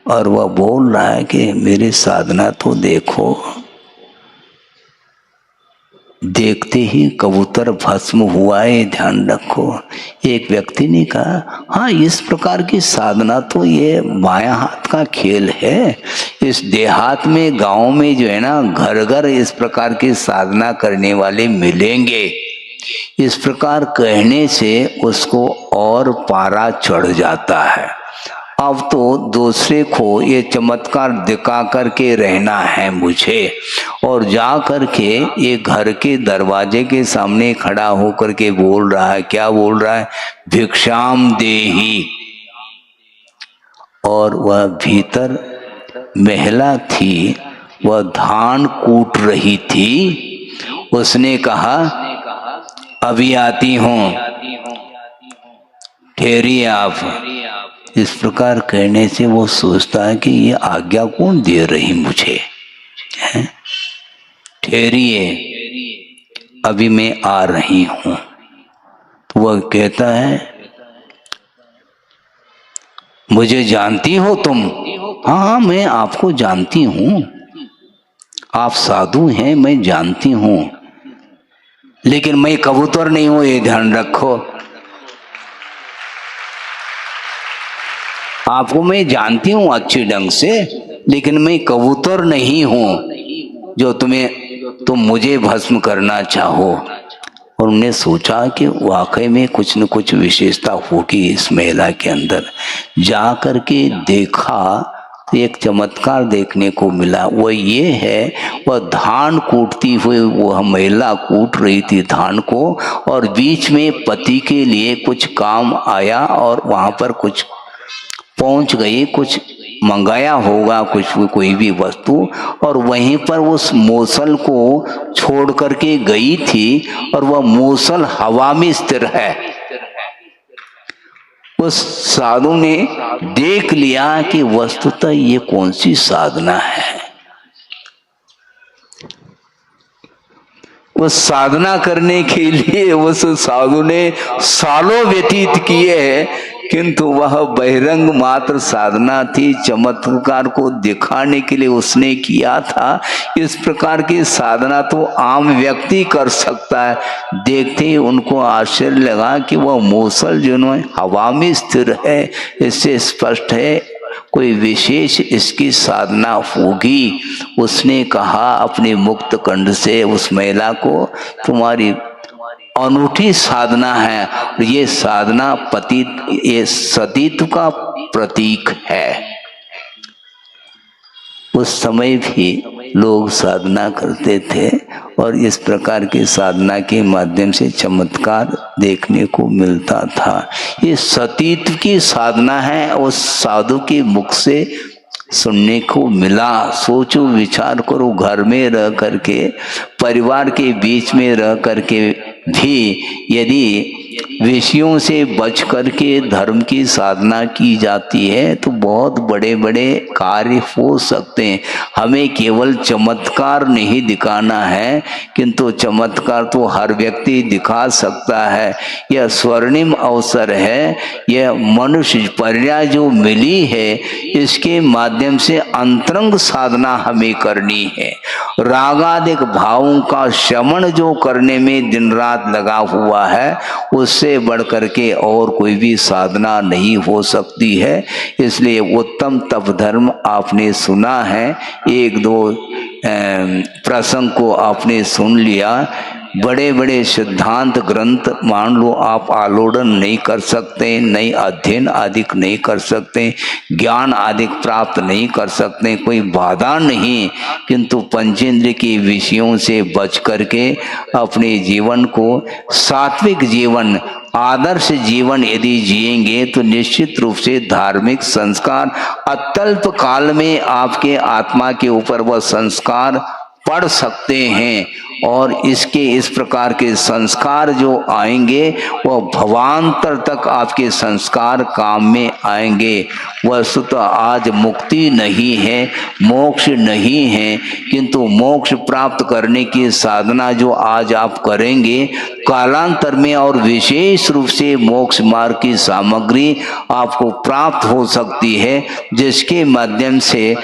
और वह बोल रहा है कि मेरी साधना तो देखो, देखते ही कबूतर भस्म हुआ है, ध्यान रखो। एक व्यक्ति ने कहा, हाँ इस प्रकार की साधना तो ये बायां हाथ का खेल है। इस देहात में, गांव में जो है ना, घर घर इस प्रकार की साधना करने वाले मिलेंगे। इस प्रकार कहने से उसको और पारा चढ़ जाता है। अब तो दूसरे को ये चमत्कार दिखा करके रहना है मुझे, और जा करके ये घर के दरवाजे के सामने खड़ा होकर के बोल रहा है। क्या बोल रहा है? भिक्षाम देहि। और वह भीतर महिला थी, वह धान कूट रही थी। उसने कहा, अभी आती हूँ, ठहरिए आप। इस प्रकार कहने से वो सोचता है कि ये आज्ञा कौन दे रही मुझे, ठहरिए अभी मैं आ रही हूं। तो वह कहता है, मुझे जानती हो तुम? हाँ मैं आपको जानती हूं, आप साधु हैं, मैं जानती हूं, लेकिन मैं कबूतर नहीं हूं, ये ध्यान रखो। आपको मैं जानती हूं अच्छे ढंग से, लेकिन मैं कबूतर नहीं हूं जो तुम मुझे भस्म करना चाहो। और उन्होंने सोचा कि वाकई में कुछ न कुछ विशेषता होगी इस महिला के अंदर। जा करके देखा तो एक चमत्कार देखने को मिला। वो ये है, वह धान कूटती हुई वह महिला कूट रही थी धान को, और बीच में पति के लिए कुछ काम आया और वहां पर कुछ पहुंच गई, कुछ मंगाया होगा, कुछ कोई भी वस्तु, और वहीं पर उस मूसल को छोड़ करके गई थी, और वह मूसल हवा में स्थिर है। उस साधु ने देख लिया कि वस्तुतः ये कौन सी साधना है। उस साधना करने के लिए उस साधु ने सालों व्यतीत किए हैं, किंतु वह बहिरंग मात्र साधना थी, चमत्कार को दिखाने के लिए उसने किया था। इस प्रकार की साधना तो आम व्यक्ति कर सकता है। देखते ही उनको आश्चर्य लगा कि वह मूसल जो है हवा में स्थिर है, इससे स्पष्ट है कोई विशेष इसकी साधना होगी। उसने कहा अपने मुक्त कंठ से उस महिला को, तुम्हारी अनूठी साधना है, ये साधना ये सतीत्व का प्रतीक है। उस समय भी लोग साधना करते थे, और इस प्रकार की साधना के माध्यम से चमत्कार देखने को मिलता था। ये सतीत्व की साधना है, उस साधु के मुख से सुनने को मिला। सोचो, विचार करो, घर में रह करके, परिवार के बीच में रह करके भी यदि विषयों से बच करके धर्म की साधना की जाती है तो बहुत बड़े बड़े कार्य हो सकते हैं। हमें केवल चमत्कार नहीं दिखाना है, किंतु चमत्कार तो हर व्यक्ति दिखा सकता है। यह स्वर्णिम अवसर है, यह मनुष्य पर्याय जो मिली है, इसके माध्यम से अंतरंग साधना हमें करनी है। रागादिक भावों का शमन जो करने में दिन रात लगा हुआ है, उससे बढ़ करके और कोई भी साधना नहीं हो सकती है। इसलिए उत्तम तप धर्म आपने सुना है, एक दो प्रसंग को आपने सुन लिया। बड़े बड़े सिद्धांत ग्रंथ मान लो आप आलोड़न नहीं कर सकते, नई अध्ययन आदि नहीं कर सकते, ज्ञान आदि प्राप्त नहीं कर सकते, कोई बाधा नहीं, किंतु पंचेंद्र के विषयों से बच करके अपने जीवन को सात्विक जीवन, आदर्श जीवन यदि जिएंगे तो निश्चित रूप से धार्मिक संस्कार अत्यल्प काल में आपके आत्मा के ऊपर वह संस्कार पढ़ सकते हैं। और इसके इस प्रकार के संस्कार जो आएंगे वह भवांतर तक आपके संस्कार काम में आएंगे। वस्तुतः आज मुक्ति नहीं है, मोक्ष नहीं है, किंतु मोक्ष प्राप्त करने की साधना जो आज आप करेंगे, कालांतर में और विशेष रूप से मोक्ष मार्ग की सामग्री आपको प्राप्त हो सकती है, जिसके माध्यम से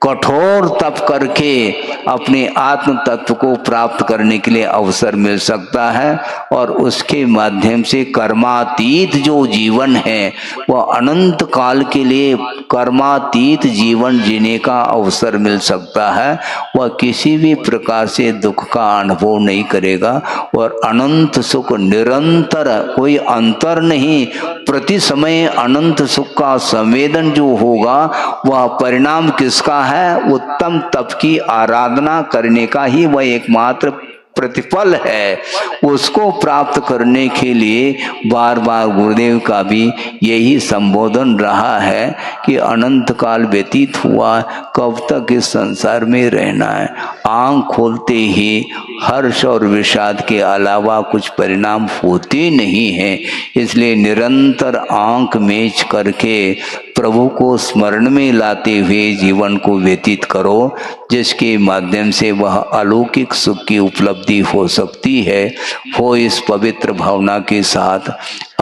कठोर तप करके अपने आत्म तत्व को प्राप्त करने के लिए अवसर मिल सकता है और उसके माध्यम से कर्मातीत जो जीवन है वह अनंत काल के लिए कर्मातीत जीवन जीने का अवसर मिल सकता है। वह किसी भी प्रकार से दुख का अनुभव नहीं करेगा और अनंत सुख निरंतर, कोई अंतर नहीं, प्रति समय अनंत सुख का संवेदन जो होगा वह परिणाम किसका है? उत्तम तप की आराधना करने का ही वह एकमात्र प्रतिफल है। उसको प्राप्त करने के लिए बार बार गुरुदेव का भी यही संबोधन रहा है कि अनंत काल व्यतीत हुआ, कब तक इस संसार में रहना है। आंख खोलते ही हर्ष और विषाद के अलावा कुछ परिणाम होते नहीं हैं। इसलिए निरंतर आंख मेज करके प्रभु को स्मरण में लाते हुए जीवन को व्यतीत करो, जिसके माध्यम से वह अलौकिक सुख की उपलब्धि हो सकती है। हो इस पवित्र भावना के साथ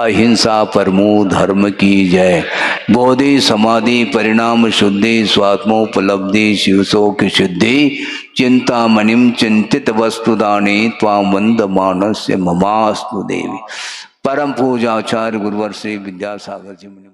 अहिंसा परमो धर्म की जय। बोधि समाधि परिणाम शुद्धि स्वात्मोपलब्धि शिवशोक शुद्धि चिंता मणिम चिंतित वस्तुदाने त्वां वंद मानस्य ममास्तु देवी। परम पूजाचार्य गुरुवर श्री विद्यासागर जी।